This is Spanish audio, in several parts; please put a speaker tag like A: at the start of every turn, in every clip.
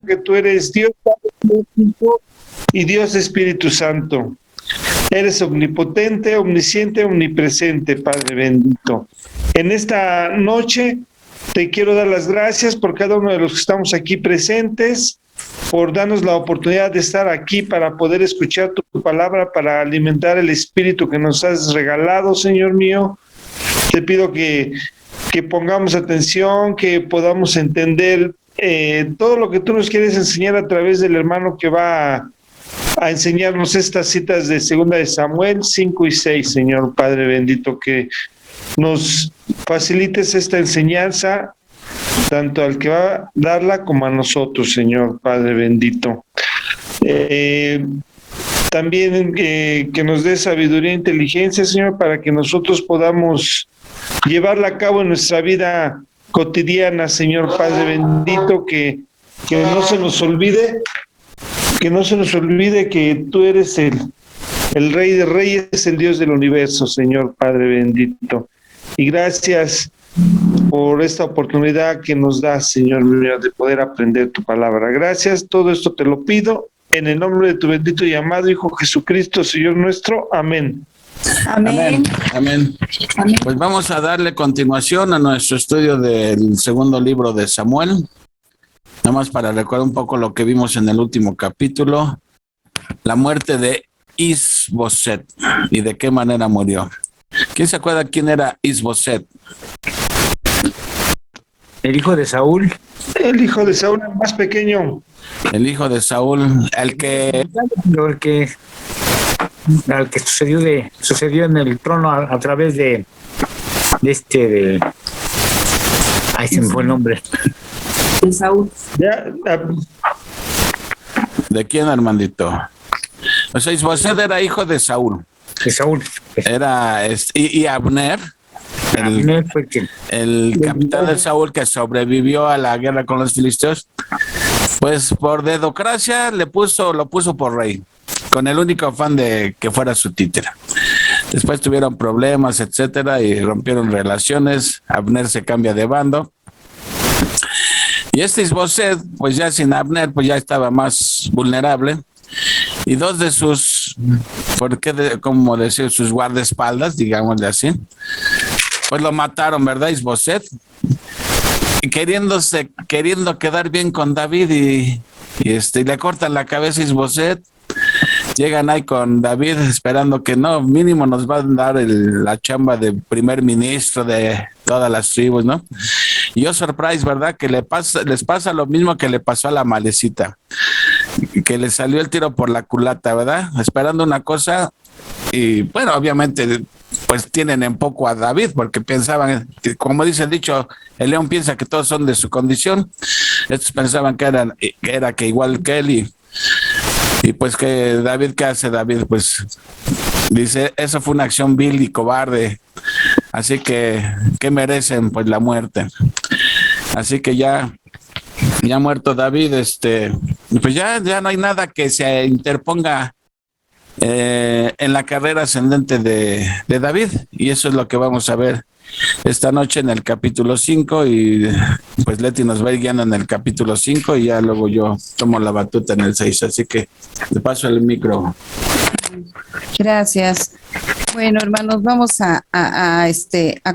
A: que tú eres Dios Padre, Dios Hijo y Dios Espíritu Santo. Eres omnipotente, omnisciente, omnipresente, Padre bendito. En esta noche te quiero dar las gracias por cada uno de los que estamos aquí presentes, por darnos la oportunidad de estar aquí para poder escuchar tu palabra, para alimentar el espíritu que nos has regalado, Señor mío. Te pido que pongamos atención, que podamos entender todo lo que tú nos quieres enseñar a través del hermano que va a enseñarnos estas citas de 2 de Samuel 5 y 6, Señor Padre bendito, que nos facilites esta enseñanza, tanto al que va a darla como a nosotros, Señor Padre bendito. También que nos dé sabiduría e inteligencia, Señor, para que nosotros podamos llevarla a cabo en nuestra vida cotidiana, Señor Padre bendito, que no se nos olvide, que tú eres el Rey de Reyes, el Dios del universo, Señor Padre bendito. Y gracias por esta oportunidad que nos das, Señor mío, de poder aprender tu palabra. Gracias, todo esto te lo pido en el nombre de tu bendito y amado Hijo Jesucristo, Señor nuestro. Amén.
B: Amén. Amén. Amén. Pues vamos a darle continuación a nuestro estudio del segundo libro de Samuel. Nada más para recordar un poco lo que vimos en el último capítulo, la muerte de Is-Boset y de qué manera murió. ¿Quién se acuerda quién era Is-Boset?
C: El hijo de Saúl.
A: El hijo de Saúl, el más pequeño.
B: El hijo de Saúl, al que sucedió en el trono a través de ahí se me fue el nombre.
D: De Saúl.
B: ¿De quién, Armandito? O sea, Isboset era hijo de Saúl.
C: De Saúl.
B: Era y Abner. El capitán de Saúl que sobrevivió a la guerra con los filisteos, pues por dedocracia lo puso por rey, con el único afán de que fuera su títere. Después tuvieron problemas, etcétera, y rompieron relaciones. Abner se cambia de bando. Y Isboset, pues ya sin Abner, pues ya estaba más vulnerable. Y dos de sus, como decir, sus guardaespaldas, digámosle así, pues lo mataron, ¿verdad, Isboset? Y queriendo quedar bien con David y le cortan la cabeza a Isboset. Llegan ahí con David esperando que no, mínimo nos va a dar la chamba de primer ministro de todas las tribus, ¿no? Y yo surprise, ¿verdad? Que les pasa lo mismo que le pasó a la malecita, que le salió el tiro por la culata, ¿verdad? Esperando una cosa y bueno, obviamente pues tienen en poco a David porque pensaban, como dice el dicho, el león piensa que todos son de su condición. Estos pensaban que era que igual que él y pues que David, ¿qué hace David? Pues dice, eso fue una acción vil y cobarde, así que merecen pues la muerte. Así que ya muerto David, pues ya no hay nada que se interponga en la carrera ascendente de David, y eso es lo que vamos a ver esta noche en el capítulo 5, y pues Leti nos va a ir guiando en el capítulo 5 y ya luego yo tomo la batuta en el 6, así que le paso el micro.
D: Gracias. Bueno, hermanos, vamos a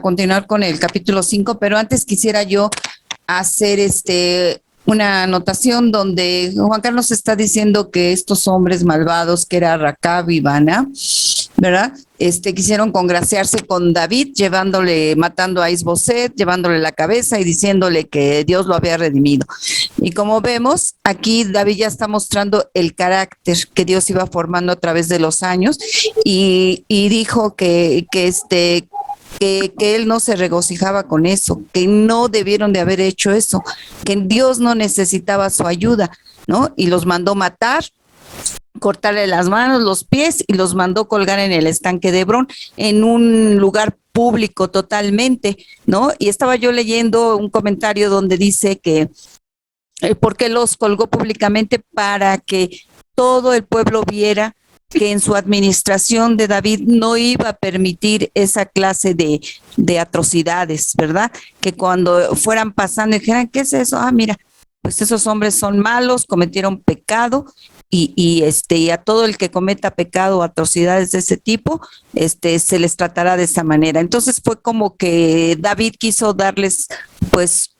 D: continuar con el capítulo 5, pero antes quisiera yo hacer una anotación donde Juan Carlos está diciendo que estos hombres malvados, que era Racab y Baana, ¿verdad? Quisieron congraciarse con David, matando a Isboset, llevándole la cabeza y diciéndole que Dios lo había redimido. Y como vemos, aquí David ya está mostrando el carácter que Dios iba formando a través de los años y dijo que él no se regocijaba con eso, que no debieron de haber hecho eso, que Dios no necesitaba su ayuda, ¿no? Y los mandó matar, cortarle las manos, los pies, y los mandó colgar en el estanque de Hebrón, en un lugar público totalmente, ¿no? Y estaba yo leyendo un comentario donde dice que ¿por qué los colgó públicamente? Para que todo el pueblo viera que en su administración de David no iba a permitir esa clase de atrocidades, ¿verdad? Que cuando fueran pasando dijeran, ¿qué es eso? Ah, mira, pues esos hombres son malos, cometieron pecado y a todo el que cometa pecado o atrocidades de ese tipo, se les tratará de esa manera. Entonces fue como que David quiso darles, pues,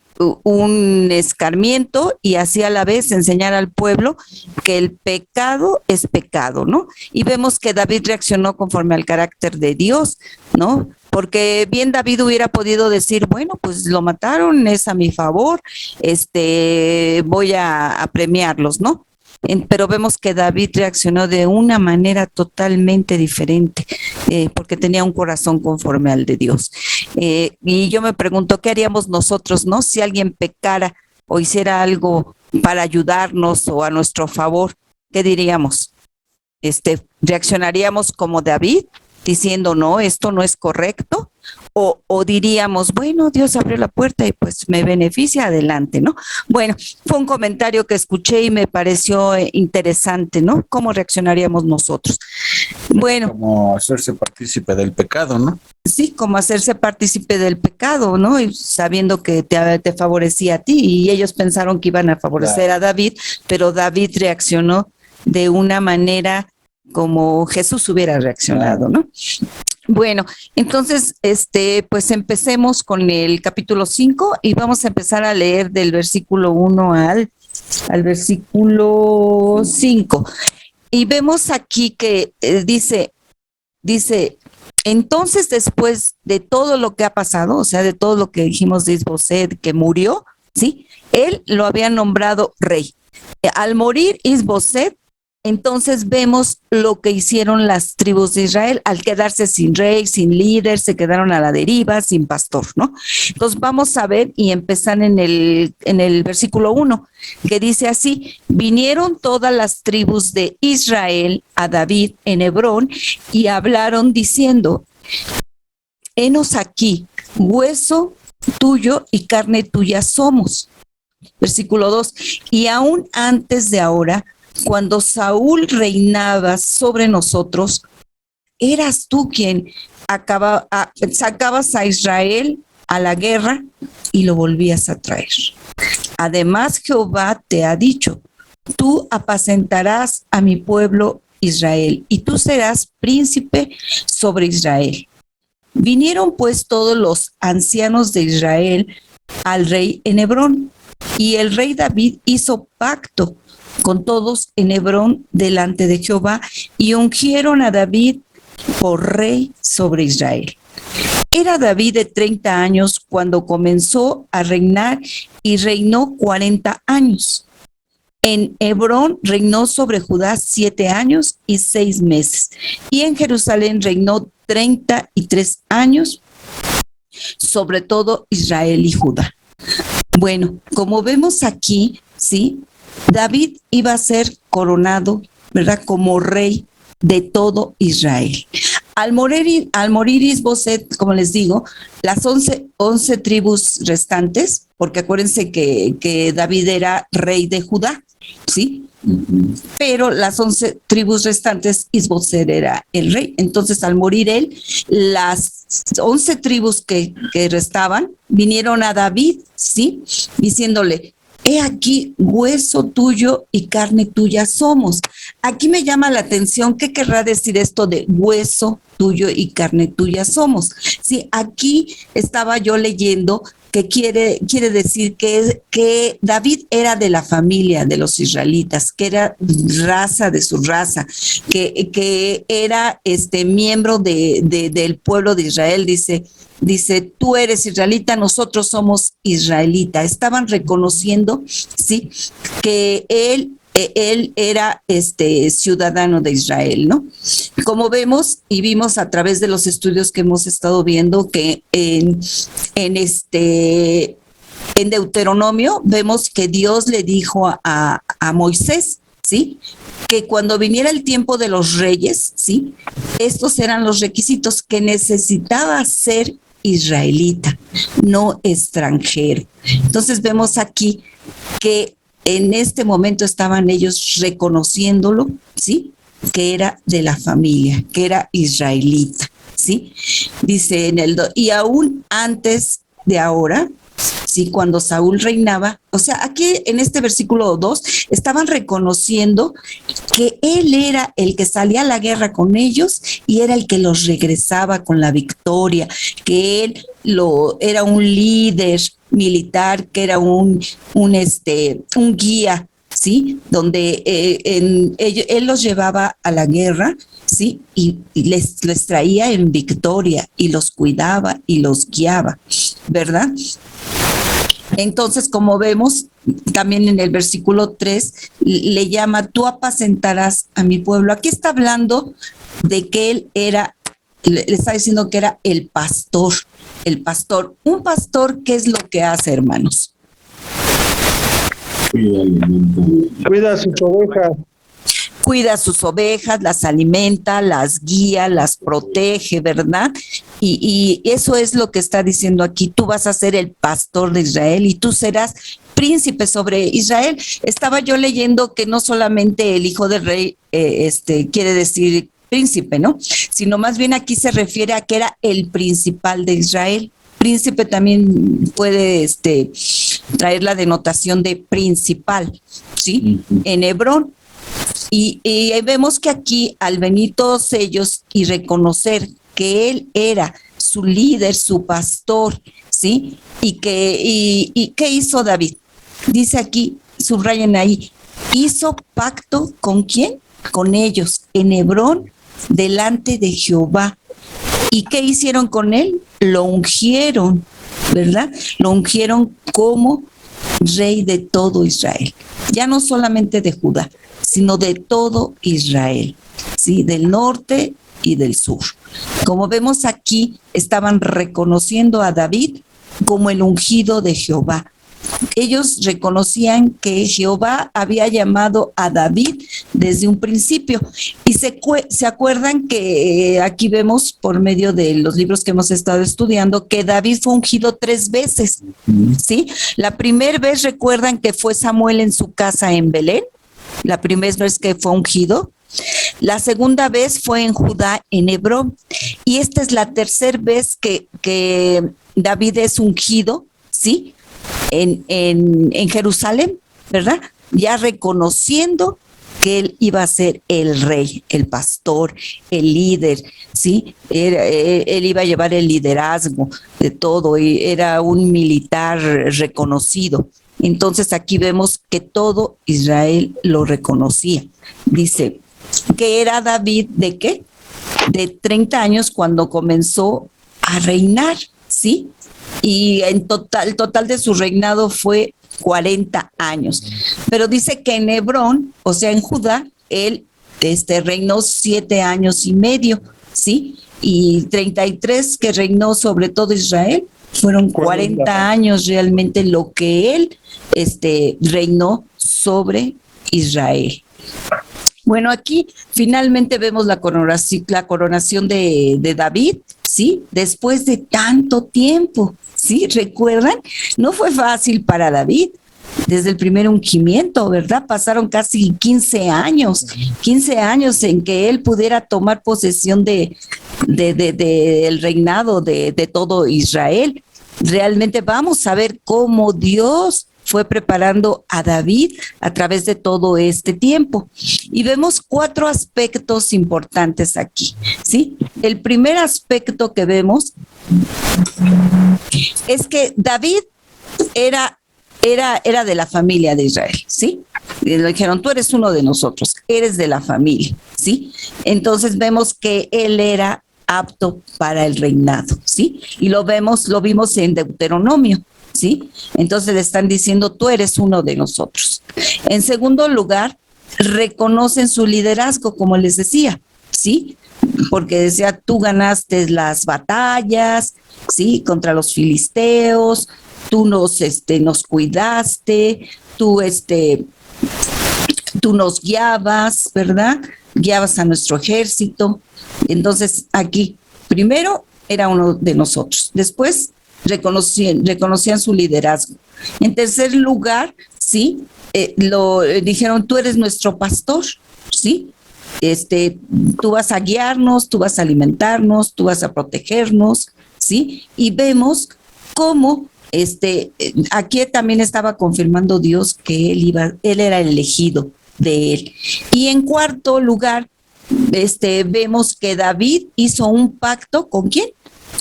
D: un escarmiento y así a la vez enseñar al pueblo que el pecado es pecado, ¿no? Y vemos que David reaccionó conforme al carácter de Dios, ¿no? Porque bien David hubiera podido decir, bueno, pues lo mataron, es a mi favor, voy a premiarlos, ¿no? Pero vemos que David reaccionó de una manera totalmente diferente, porque tenía un corazón conforme al de Dios. Y yo me pregunto, ¿qué haríamos nosotros, no? Si alguien pecara o hiciera algo para ayudarnos o a nuestro favor, ¿qué diríamos? ¿Reaccionaríamos como David, diciendo, no, esto no es correcto? O diríamos, bueno, Dios abrió la puerta y pues me beneficia, adelante, ¿no? Bueno, fue un comentario que escuché y me pareció interesante, ¿no? ¿Cómo reaccionaríamos nosotros? Bueno.
B: Como hacerse partícipe del pecado, ¿no?
D: Sí, como hacerse partícipe del pecado, ¿no? Y sabiendo que te favorecía a ti, y ellos pensaron que iban a favorecer a David, pero David reaccionó de una manera como Jesús hubiera reaccionado, ¿no? Bueno, entonces, pues empecemos con el capítulo 5 y vamos a empezar a leer del versículo 1 al versículo 5. Y vemos aquí que dice, entonces después de todo lo que ha pasado, o sea, de todo lo que dijimos de Isboset, que murió, ¿sí? Él lo había nombrado rey. Al morir Isboset, entonces vemos lo que hicieron las tribus de Israel al quedarse sin rey, sin líder, se quedaron a la deriva, sin pastor, ¿no? Entonces vamos a ver y empezar en el versículo 1, que dice así: vinieron todas las tribus de Israel a David en Hebrón y hablaron diciendo, henos aquí, hueso tuyo y carne tuya somos. Versículo 2, y aún antes de ahora, cuando Saúl reinaba sobre nosotros, eras tú quien sacabas a Israel a la guerra y lo volvías a traer. Además, Jehová te ha dicho, tú apacentarás a mi pueblo Israel y tú serás príncipe sobre Israel. Vinieron pues todos los ancianos de Israel al rey en Hebrón, y el rey David hizo pacto con todos en Hebrón delante de Jehová, y ungieron a David por rey sobre Israel. Era David de 30 años cuando comenzó a reinar y reinó 40 años. En Hebrón reinó sobre Judá 7 años y 6 meses, y en Jerusalén reinó 33 años sobre todo Israel y Judá. Bueno, como vemos aquí, ¿sí? David iba a ser coronado, ¿verdad?, como rey de todo Israel. Al morir Isboset, como les digo, las 11 tribus restantes, porque acuérdense que David era rey de Judá, ¿sí? Pero las 11 tribus restantes, Isboset era el rey. Entonces, al morir él, las 11 tribus que restaban vinieron a David, ¿sí?, diciéndole, he aquí, hueso tuyo y carne tuya somos. Aquí me llama la atención, ¿qué querrá decir esto de hueso tuyo y carne tuya somos? Sí, aquí estaba yo leyendo que quiere decir que David era de la familia de los israelitas, que era raza de su raza, que era miembro del pueblo de Israel. Dice, tú eres israelita, nosotros somos israelita. Estaban reconociendo, sí, que él era ciudadano de Israel, ¿no? Como vemos y vimos a través de los estudios que hemos estado viendo, que en Deuteronomio vemos que Dios le dijo a Moisés, ¿sí?, que cuando viniera el tiempo de los reyes, ¿sí?, estos eran los requisitos, que necesitaba ser israelita, no extranjero. Entonces vemos aquí que en este momento estaban ellos reconociéndolo, ¿sí?, que era de la familia, que era israelita, ¿sí? Dice y aún antes de ahora, Sí, cuando Saúl reinaba, o sea, aquí en este versículo 2 estaban reconociendo que él era el que salía a la guerra con ellos y era el que los regresaba con la victoria, que él era un líder militar, que era un guía, ¿sí? Donde él los llevaba a la guerra, ¿sí? Y les traía en victoria y los cuidaba y los guiaba, ¿verdad? Entonces, como vemos, también en el versículo 3, le llama, tú apacentarás a mi pueblo. Aquí está hablando de que él era, le está diciendo que era el pastor. Un pastor, ¿qué es lo que hace, hermanos?
A: Cuida sus ovejas.
D: Cuida sus ovejas, las alimenta, las guía, las protege, ¿verdad? Y eso es lo que está diciendo aquí. Tú vas a ser el pastor de Israel y tú serás príncipe sobre Israel. Estaba yo leyendo que no solamente el hijo del rey quiere decir príncipe, ¿no? Sino más bien aquí se refiere a que era el principal de Israel. Príncipe también puede traer la denotación de principal, ¿sí? En Hebrón. Y vemos que aquí, al venir todos ellos y reconocer que él era su líder, su pastor, ¿sí? ¿Y qué hizo David? Dice aquí, subrayen ahí, hizo pacto ¿con quién? Con ellos, en Hebrón, delante de Jehová. ¿Y qué hicieron con él? Lo ungieron, ¿verdad? Lo ungieron como rey de todo Israel. Ya no solamente de Judá, sino de todo Israel, ¿sí? Del norte y del sur. Como vemos aquí, estaban reconociendo a David como el ungido de Jehová. Ellos reconocían que Jehová había llamado a David desde un principio. Y se acuerdan que aquí vemos por medio de los libros que hemos estado estudiando que David fue ungido 3 veces, ¿sí? La primera vez recuerdan que fue Samuel en su casa en Belén, la primera vez que fue ungido. La segunda vez fue en Judá, en Hebrón. Y esta es la tercera vez que David es ungido, ¿sí? En Jerusalén, ¿verdad? Ya reconociendo que él iba a ser el rey, el pastor, el líder, ¿sí? Él iba a llevar el liderazgo de todo y era un militar reconocido. Entonces aquí vemos que todo Israel lo reconocía. Dice que era David ¿de qué? De 30 años cuando comenzó a reinar, ¿sí? Y el total de su reinado fue 40 años. Pero dice que en Hebrón, o sea, en Judá, él reinó 7 años y medio, ¿sí? Y 33 que reinó sobre todo Israel, fueron 40 años realmente lo que él reinó sobre Israel. Bueno, aquí finalmente vemos la coronación de David, ¿sí? Después de tanto tiempo, ¿sí? ¿Recuerdan? No fue fácil para David. Desde el primer ungimiento, ¿verdad? Pasaron casi 15 años en que él pudiera tomar posesión del reinado de todo Israel. Realmente vamos a ver cómo Dios fue preparando a David a través de todo este tiempo. Y vemos 4 aspectos importantes aquí, ¿sí? El primer aspecto que vemos es que David era de la familia de Israel, ¿sí? Y le dijeron, tú eres uno de nosotros, eres de la familia, ¿sí? Entonces vemos que él era apto para el reinado, ¿sí? Y lo vimos en Deuteronomio, ¿sí? Entonces le están diciendo, tú eres uno de nosotros. En segundo lugar, reconocen su liderazgo, como les decía, ¿sí? Porque decía, tú ganaste las batallas, ¿sí? Contra los filisteos, tú nos cuidaste, tú nos guiabas, ¿verdad? Guiabas a nuestro ejército. Entonces, aquí, primero, era uno de nosotros. Después, reconocían su liderazgo. En tercer lugar, ¿sí? Dijeron, tú eres nuestro pastor, ¿sí? Tú vas a guiarnos, tú vas a alimentarnos, tú vas a protegernos, ¿sí? Y vemos cómo aquí también estaba confirmando Dios que él era el elegido de él. Y en cuarto lugar, vemos que David hizo un pacto ¿con quién?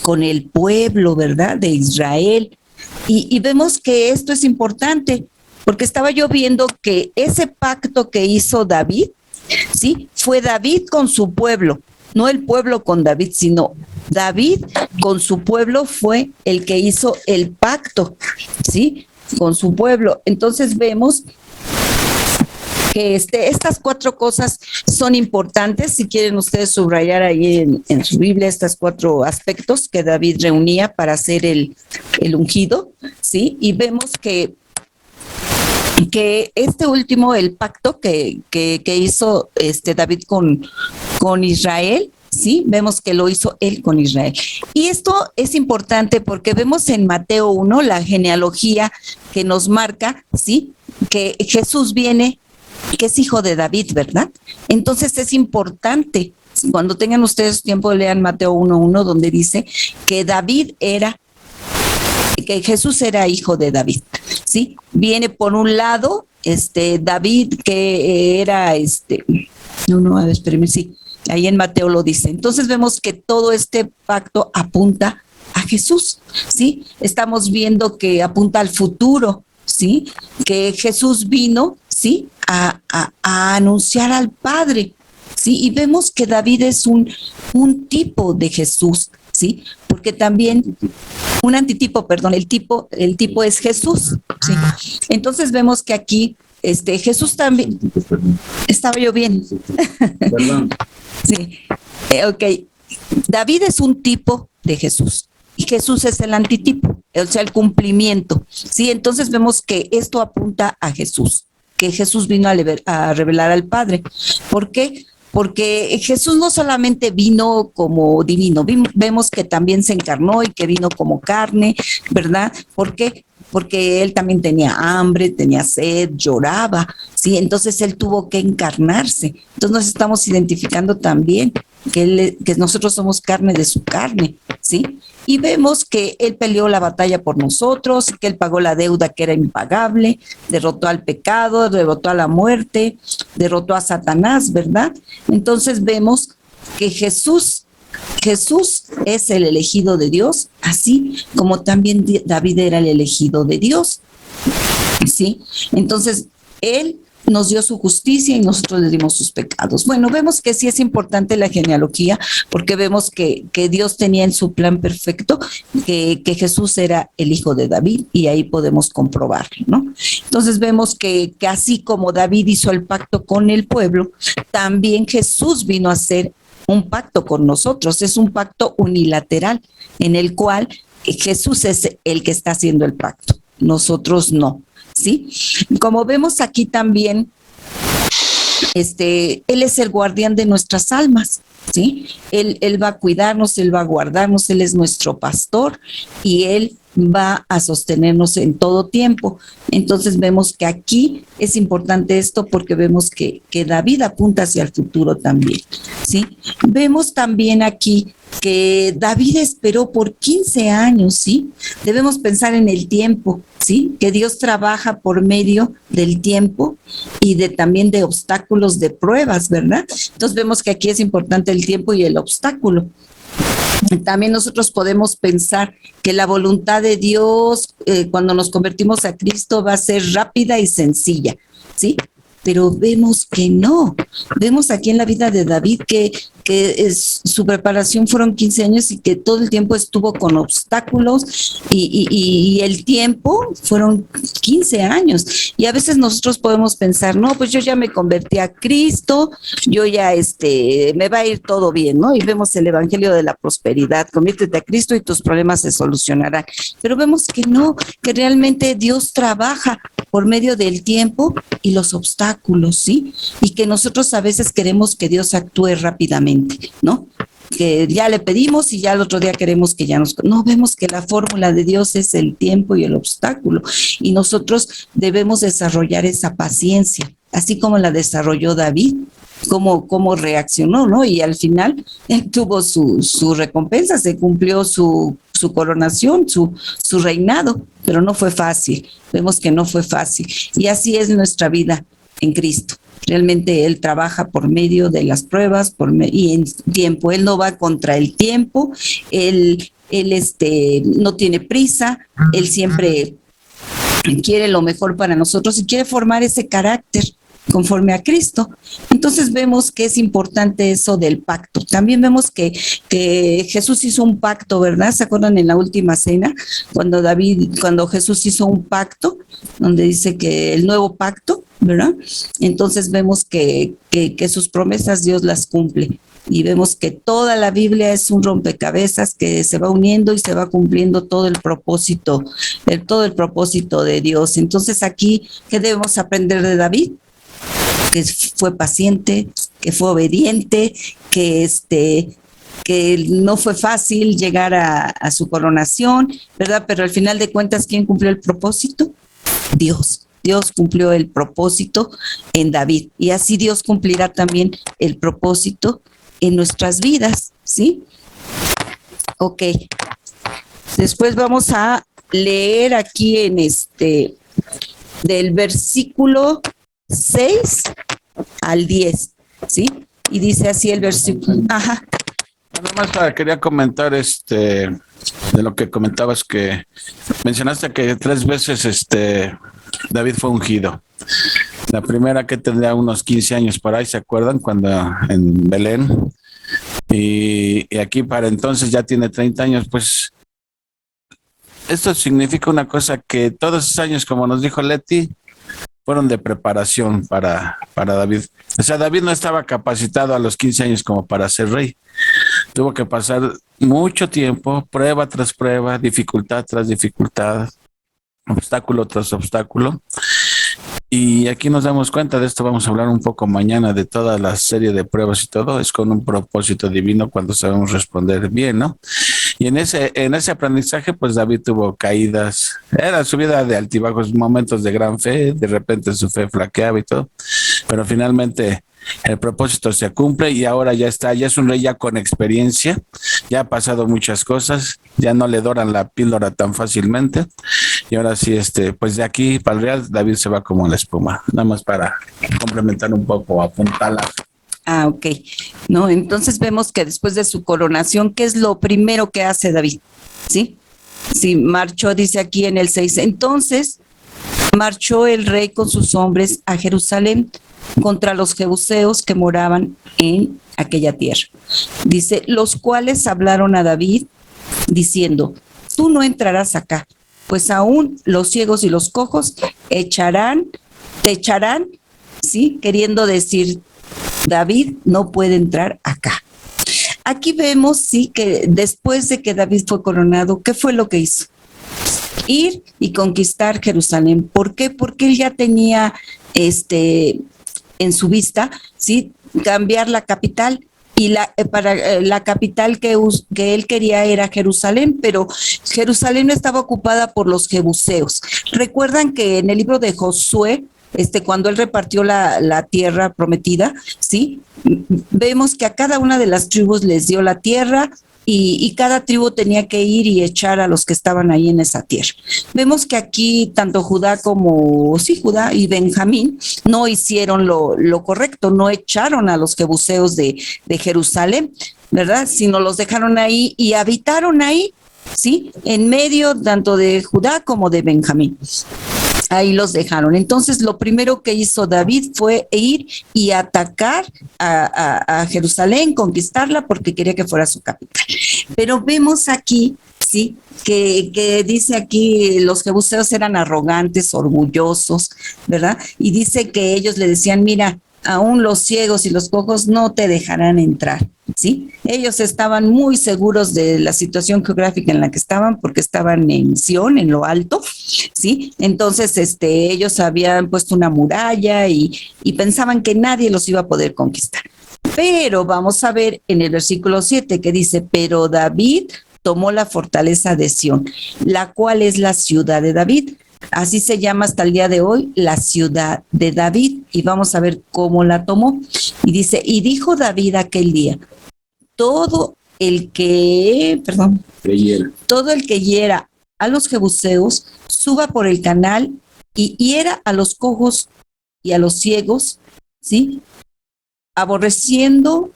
D: Con el pueblo, ¿verdad? De Israel. Y vemos que esto es importante, porque estaba yo viendo que ese pacto que hizo David, ¿sí? Fue David con su pueblo, no el pueblo con David, sino David con su pueblo fue el que hizo el pacto, ¿sí? Con su pueblo. Entonces vemos que estas 4 cosas son importantes. Si quieren ustedes subrayar ahí en su Biblia estas 4 aspectos que David reunía para hacer el ungido, ¿sí? Y vemos que este último, el pacto que hizo David con Israel, ¿sí? Vemos que lo hizo él con Israel. Y esto es importante porque vemos en Mateo 1 la genealogía que nos marca, ¿sí? Que Jesús viene, que es hijo de David, ¿verdad? Entonces es importante, cuando tengan ustedes tiempo, lean Mateo 1:1, donde dice que que Jesús era hijo de David, ¿sí? Viene por un lado, David, que era, a ver, espérenme, sí, ahí en Mateo lo dice. Entonces vemos que todo este pacto apunta a Jesús, ¿sí? Estamos viendo que apunta al futuro, ¿sí? Que Jesús vino, ¿sí? A anunciar al Padre, ¿sí? Y vemos que David es un tipo de Jesús, ¿sí? Porque también, un antitipo, perdón, el tipo es Jesús, ¿sí? Entonces vemos que aquí, Jesús también, estaba yo bien.
B: Perdón.
D: Sí, ok. David es un tipo de Jesús y Jesús es el antitipo, o sea, el cumplimiento, ¿sí? Entonces vemos que esto apunta a Jesús, que Jesús vino a revelar al Padre. ¿Por qué? Porque Jesús no solamente vino como divino, vemos que también se encarnó y que vino como carne, ¿verdad? ¿Por qué? Porque él también tenía hambre, tenía sed, lloraba, ¿sí? Entonces él tuvo que encarnarse. Entonces nos estamos identificando también que nosotros somos carne de su carne, ¿sí? Y vemos que él peleó la batalla por nosotros, que él pagó la deuda que era impagable, derrotó al pecado, derrotó a la muerte, derrotó a Satanás, ¿verdad? Entonces vemos que Jesús es el elegido de Dios, así como también David era el elegido de Dios, ¿sí? Entonces, él nos dio su justicia y nosotros le dimos sus pecados. Bueno, vemos que sí es importante la genealogía porque vemos que Dios tenía en su plan perfecto que Jesús era el hijo de David y ahí podemos comprobarlo, ¿no? Entonces vemos que así como David hizo el pacto con el pueblo, también Jesús vino a hacer un pacto con nosotros. Es un pacto unilateral en el cual Jesús es el que está haciendo el pacto, nosotros no, ¿sí? Como vemos aquí también, Él es el guardián de nuestras almas, ¿sí? Él va a cuidarnos, Él va a guardarnos, Él es nuestro pastor y Él va a sostenernos en todo tiempo. Entonces vemos que aquí es importante esto porque vemos que David apunta hacia el futuro también, ¿sí? Vemos también aquí que David esperó por 15 años, ¿sí? Debemos pensar en el tiempo, ¿sí? Que Dios trabaja por medio del tiempo y también de obstáculos, de pruebas, ¿verdad? Entonces vemos que aquí es importante el tiempo y el obstáculo. También nosotros podemos pensar que la voluntad de Dios cuando nos convertimos a Cristo va a ser rápida y sencilla, ¿sí? Pero vemos que no. Vemos aquí en la vida de David que su preparación fueron 15 años y que todo el tiempo estuvo con obstáculos y el tiempo fueron 15 años. Y a veces nosotros podemos pensar, no, pues yo ya me convertí a Cristo, yo ya me va a ir todo bien, ¿no? Y vemos el evangelio de la prosperidad, conviértete a Cristo y tus problemas se solucionarán. Pero vemos que no, que realmente Dios trabaja por medio del tiempo y los obstáculos, ¿sí? Y que nosotros a veces queremos que Dios actúe rápidamente, ¿no? Que ya le pedimos y ya el otro día queremos que ya no, vemos que la fórmula de Dios es el tiempo y el obstáculo y nosotros debemos desarrollar esa paciencia, así como la desarrolló David, cómo reaccionó, ¿no? Y al final él tuvo su recompensa, se cumplió su su coronación, su reinado, pero no fue fácil. Vemos que no fue fácil. Y así es nuestra vida en Cristo. Realmente Él trabaja por medio de las pruebas y en tiempo. Él no va contra el tiempo, Él no tiene prisa, Él siempre quiere lo mejor para nosotros y quiere formar ese carácter conforme a Cristo. Entonces vemos que es importante eso del pacto. También vemos que Jesús hizo un pacto, ¿verdad? ¿Se acuerdan en la última cena? Cuando Jesús hizo un pacto, donde dice que el nuevo pacto, ¿verdad? Entonces vemos que sus promesas Dios las cumple. Y vemos que toda la Biblia es un rompecabezas que se va uniendo y se va cumpliendo todo el propósito de Dios. Entonces aquí, ¿qué debemos aprender de David? Que fue paciente, que fue obediente, que no fue fácil llegar a su coronación, ¿verdad? Pero al final de cuentas, ¿quién cumplió el propósito? Dios. Dios cumplió el propósito en David y así Dios cumplirá también el propósito en nuestras vidas, ¿sí? Ok. Después vamos a leer aquí en del versículo 6 al 10, ¿sí? Y dice así el versículo. Ajá.
B: Nada más quería comentar de lo que comentabas, que mencionaste que 3 veces David fue ungido. La primera que tendría unos 15 años por ahí, ¿se acuerdan? Cuando en Belén. Y aquí para entonces ya tiene 30 años, pues esto significa una cosa, que todos esos años, como nos dijo Leti, fueron de preparación para David. O sea, David no estaba capacitado a los 15 años como para ser rey. Tuvo que pasar mucho tiempo, prueba tras prueba, dificultad tras dificultad, obstáculo tras obstáculo. Y aquí nos damos cuenta de esto. Vamos a hablar un poco mañana de toda la serie de pruebas y todo. Es con un propósito divino cuando sabemos responder bien, ¿no? Y en ese aprendizaje, pues David tuvo caídas. Era su vida de altibajos, momentos de gran fe. De repente su fe flaqueaba y todo. Pero finalmente el propósito se cumple y ahora ya es un rey ya con experiencia. Ya ha pasado muchas cosas. Ya no le doran la píldora tan fácilmente. Y ahora sí, pues de aquí para el Real, David se va como la espuma. Nada más para complementar un poco, apuntarla.
D: Ah, ok. No, entonces vemos que después de su coronación, ¿qué es lo primero que hace David? ¿Sí? Sí, marchó, dice aquí en el 6. Entonces, marchó el rey con sus hombres a Jerusalén contra los jebuseos que moraban en aquella tierra. Dice, los cuales hablaron a David diciendo, tú no entrarás acá, pues aún los ciegos y los cojos te echarán, ¿sí? Queriendo decir, David no puede entrar acá. Aquí vemos, sí, que después de que David fue coronado, ¿qué fue lo que hizo? Ir y conquistar Jerusalén. ¿Por qué? Porque él ya tenía en su vista, ¿sí? Cambiar la capital. Y la capital que él quería era Jerusalén, pero Jerusalén no estaba ocupada por los jebuseos. Recuerdan que en el libro de Josué, cuando él repartió la tierra prometida, ¿sí? Vemos que a cada una de las tribus les dio la tierra y cada tribu tenía que ir y echar a los que estaban ahí en esa tierra. Vemos que aquí tanto Judá y Benjamín no hicieron lo correcto, no echaron a los jebuseos de Jerusalén, ¿verdad? Sino los dejaron ahí y habitaron ahí, ¿sí? En medio tanto de Judá como de Benjamín. Ahí los dejaron. Entonces, lo primero que hizo David fue ir y atacar a Jerusalén, conquistarla, porque quería que fuera su capital. Pero vemos aquí, sí, que dice aquí, los jebuseos eran arrogantes, orgullosos, ¿verdad? Y dice que ellos le decían, mira, aún los ciegos y los cojos no te dejarán entrar, ¿sí? Ellos estaban muy seguros de la situación geográfica en la que estaban, porque estaban en Sión, en lo alto, ¿sí? Entonces, ellos habían puesto una muralla y pensaban que nadie los iba a poder conquistar. Pero vamos a ver en el versículo 7 que dice, pero David tomó la fortaleza de Sión, la cual es la ciudad de David. Así se llama hasta el día de hoy, la ciudad de David. Y vamos a ver cómo la tomó. Y dice, y dijo David aquel día, todo todo el que hiera a los jebuseos, suba por el canal y hiera a los cojos y a los ciegos, ¿sí? Aborrecidos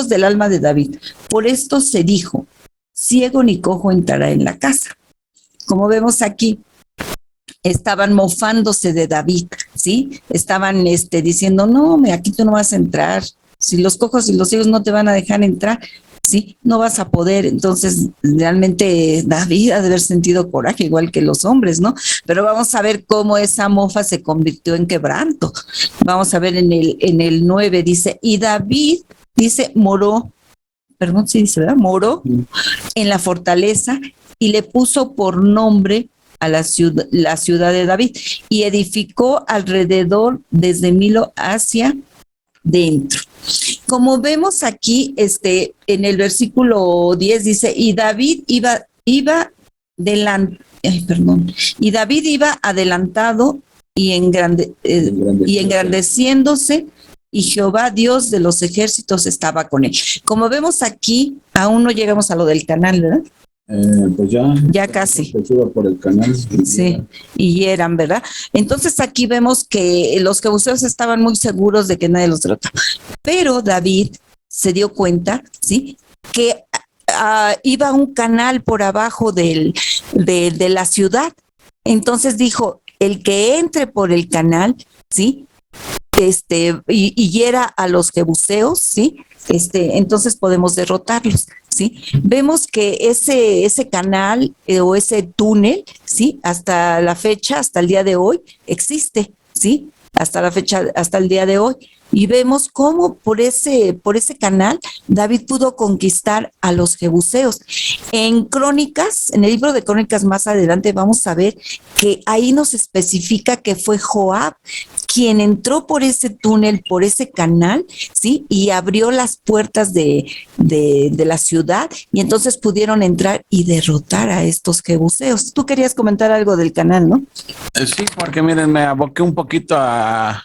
D: del alma de David. Por esto se dijo, ciego ni cojo entrará en la casa. Como vemos aquí, estaban mofándose de David, ¿sí? Estaban diciendo, no, aquí tú no vas a entrar. Si los cojos y los ciegos no te van a dejar entrar, ¿sí? No vas a poder. Entonces, realmente David ha de haber sentido coraje, igual que los hombres, ¿no? Pero vamos a ver cómo esa mofa se convirtió en quebranto. Vamos a ver en el 9, dice, y David, dice, moró en la fortaleza y le puso por nombre a la ciudad de David y edificó alrededor desde Milo hacia dentro. Como vemos aquí, en el versículo 10 dice, y David iba adelantado y engrandeciéndose, y Jehová Dios de los ejércitos estaba con él. Como vemos aquí, aún no llegamos a lo del canal, ¿verdad?
B: Pues ya
D: casi.
B: Por el canal.
D: Sí, y eran, ¿verdad? Entonces aquí vemos que los jebuseos estaban muy seguros de que nadie los derrotaba. Pero David se dio cuenta, ¿sí? Que iba un canal por abajo de la ciudad. Entonces dijo, el que entre por el canal, ¿sí? Y hiera a los jebuseos, ¿sí? Entonces podemos derrotarlos, ¿sí? Vemos que ese canal o ese túnel, ¿sí? Hasta la fecha, hasta el día de hoy, existe, ¿sí? Hasta la fecha, hasta el día de hoy. Y vemos cómo por ese canal David pudo conquistar a los jebuseos. En Crónicas, en el libro de Crónicas más adelante vamos a ver que ahí nos especifica que fue Joab quien entró por ese túnel, por ese canal, ¿sí? Y abrió las puertas de la ciudad y entonces pudieron entrar y derrotar a estos jebuseos. Tú querías comentar algo del canal, ¿no?
B: Sí, porque miren, me aboqué un poquito a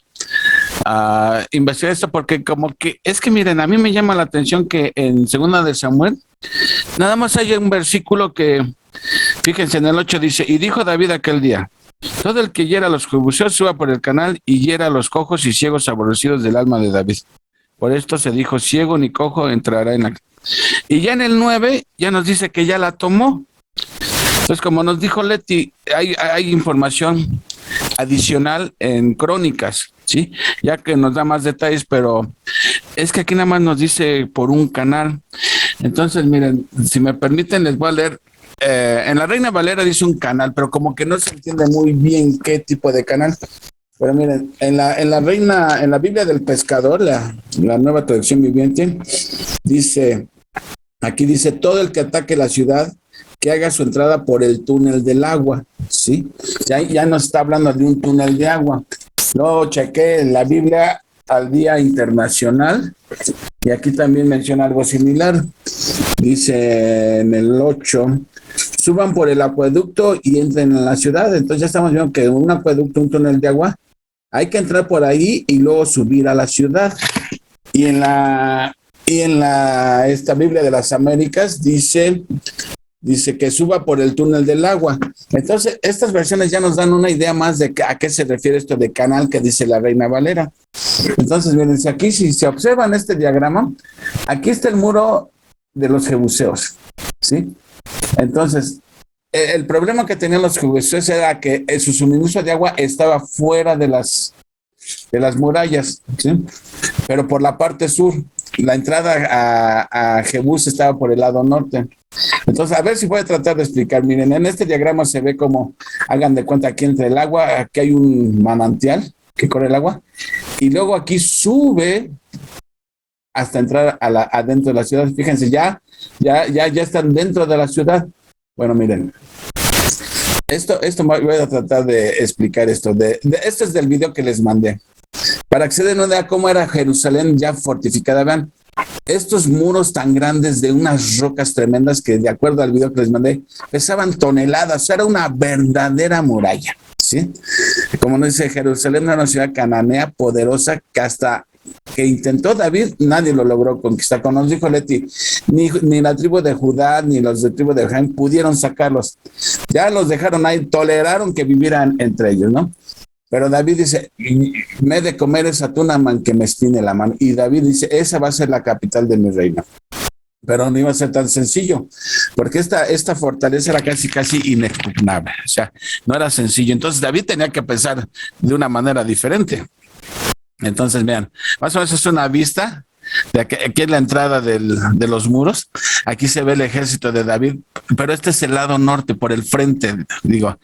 B: investigar esto porque miren, a mí me llama la atención que en Segunda de Samuel nada más hay un versículo que, fíjense, en el 8 dice, y dijo David aquel día, todo el que hiera a los jebuseos suba por el canal y hiera a los cojos y ciegos aborrecidos del alma de David. Por esto se dijo, ciego ni cojo entrará en la... Y ya en el 9 ya nos dice que ya la tomó. Entonces, como nos dijo Leti, hay información adicional en Crónicas, ¿sí? Ya que nos da más detalles, pero es que aquí nada más nos dice por un canal. Entonces, miren, si me permiten, les voy a leer. En la Reina Valera dice un canal, pero como que no se entiende muy bien qué tipo de canal. Pero miren, en la Biblia del Pescador, la Nueva Traducción Viviente, aquí dice, todo el que ataque la ciudad, que haga su entrada por el túnel del agua, ¿sí? Ya nos está hablando de un túnel de agua. Luego chequé en la Biblia al Día Internacional y aquí también menciona algo similar. Dice en el 8, suban por el acueducto y entren en la ciudad. Entonces ya estamos viendo que un acueducto, un túnel de agua, hay que entrar por ahí y luego subir a la ciudad. Y en esta Biblia de las Américas dice que suba por el túnel del agua. Entonces, estas versiones ya nos dan una idea más de a qué se refiere esto de canal que dice la Reina Valera. Entonces, miren, aquí si se observan este diagrama, aquí está el muro de los jebuseos, ¿sí? Entonces, el problema que tenían los jebuseos era que su suministro de agua estaba fuera de las murallas, ¿sí? Pero por la parte sur. La entrada a Jebús estaba por el lado norte. Entonces, a ver si voy a tratar de explicar. Miren, en este diagrama se ve como, hagan de cuenta, aquí entre el agua, aquí hay un manantial que corre el agua, y luego aquí sube hasta entrar adentro de la ciudad. Fíjense, ya están dentro de la ciudad. Bueno, miren, esto voy a tratar de explicar esto. Esto es del video que les mandé. Para que se den una idea cómo era Jerusalén ya fortificada, vean, estos muros tan grandes de unas rocas tremendas que, de acuerdo al video que les mandé, pesaban toneladas, era una verdadera muralla, ¿sí? Como nos dice, Jerusalén era una ciudad cananea poderosa que hasta que intentó David, nadie lo logró conquistar. Como nos dijo Leti, ni la tribu de Judá, ni los de tribu de Benjamín pudieron sacarlos. Ya los dejaron ahí, toleraron que vivieran entre ellos, ¿no? Pero David dice, me he de comer esa tuna que me estine la mano. Y David dice, esa va a ser la capital de mi reino. Pero no iba a ser tan sencillo, porque esta fortaleza era casi inexpugnable. O sea, no era sencillo. Entonces David tenía que pensar de una manera diferente. Entonces, vean, más o menos es una vista de aquí es la entrada de los muros. Aquí se ve el ejército de David, pero este es el lado norte, por el frente, digo.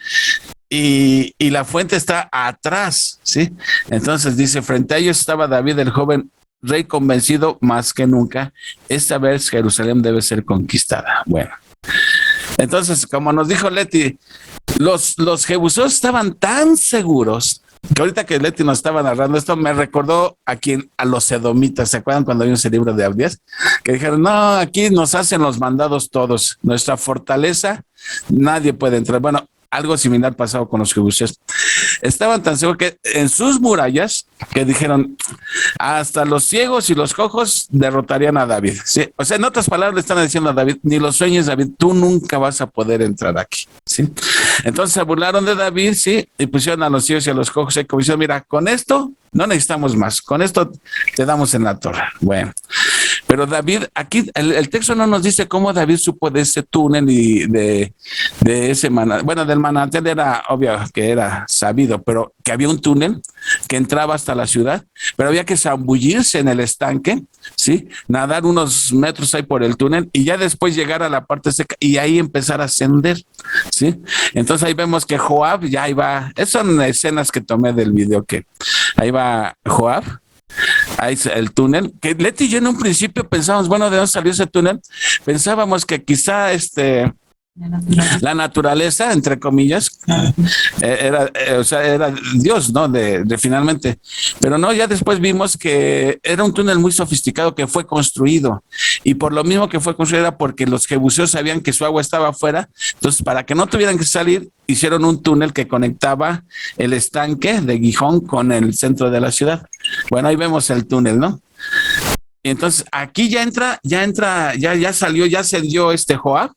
B: Y la fuente está atrás, ¿sí? Entonces dice, frente a ellos estaba David, el joven rey, convencido más que nunca, esta vez Jerusalén debe ser conquistada. Bueno, entonces, como nos dijo Leti, los jebuseos estaban tan seguros que ahorita que Leti nos estaba narrando esto, me recordó a los edomitas. ¿Se acuerdan cuando vimos el libro de Abdías? Que dijeron, no, aquí nos hacen los mandados todos. Nuestra fortaleza, nadie puede entrar. Bueno, algo similar pasado con los jebuseos. Estaban tan seguros que en sus murallas que dijeron, hasta los ciegos y los cojos derrotarían a David, ¿sí? O sea, en otras palabras le están diciendo a David, ni los sueños, David, tú nunca vas a poder entrar aquí, ¿sí? Entonces se burlaron de David, ¿sí? Y pusieron a los ciegos y a los cojos y como dicen, mira, con esto no necesitamos más, con esto te damos en la torre. Bueno, pero David, aquí el texto no nos dice cómo David supo de ese túnel y de ese manantial. Bueno, del manantial era obvio que era sabido, pero que había un túnel que entraba hasta la ciudad, pero había que zambullirse en el estanque, ¿sí? Nadar unos metros ahí por el túnel y ya después llegar a la parte seca y ahí empezar a ascender, ¿sí? Entonces ahí vemos que Joab ya iba, esas son escenas que tomé del video, que ahí va Joab. Ahí el túnel, que Leti y yo en un principio pensábamos, bueno, ¿de dónde salió ese túnel? Pensábamos que quizá la naturaleza, entre comillas, era Dios, ¿no? De finalmente. Pero no, ya después vimos que era un túnel muy sofisticado que fue construido. Y por lo mismo que fue construido era porque los jebuseos sabían que su agua estaba afuera. Entonces, para que no tuvieran que salir, hicieron un túnel que conectaba el estanque de Gijón con el centro de la ciudad. Bueno, ahí vemos el túnel, ¿no? Y entonces aquí ya salió, ya se dio Joab.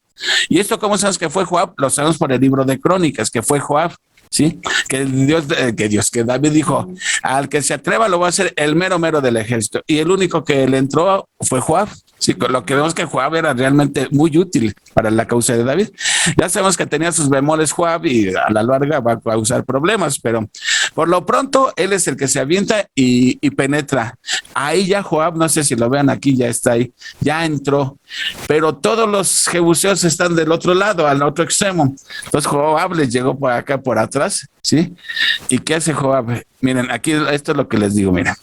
B: ¿Y esto cómo sabemos que fue Joab? Lo sabemos por el libro de Crónicas, que fue Joab, ¿sí? Que David dijo, al que se atreva lo va a hacer el mero del ejército. Y el único que le entró fue Joab. Sí, lo que vemos que Joab era realmente muy útil para la causa de David. Ya sabemos que tenía sus bemoles Joab y a la larga va a causar problemas, pero por lo pronto él es el que se avienta y penetra. Ahí ya Joab, no sé si lo vean aquí, ya está ahí, ya entró, pero todos los jebuseos están del otro lado, al otro extremo. Entonces Joab les llegó por acá, por atrás, ¿sí? ¿Y qué hace Joab? Miren, aquí esto es lo que les digo, miren.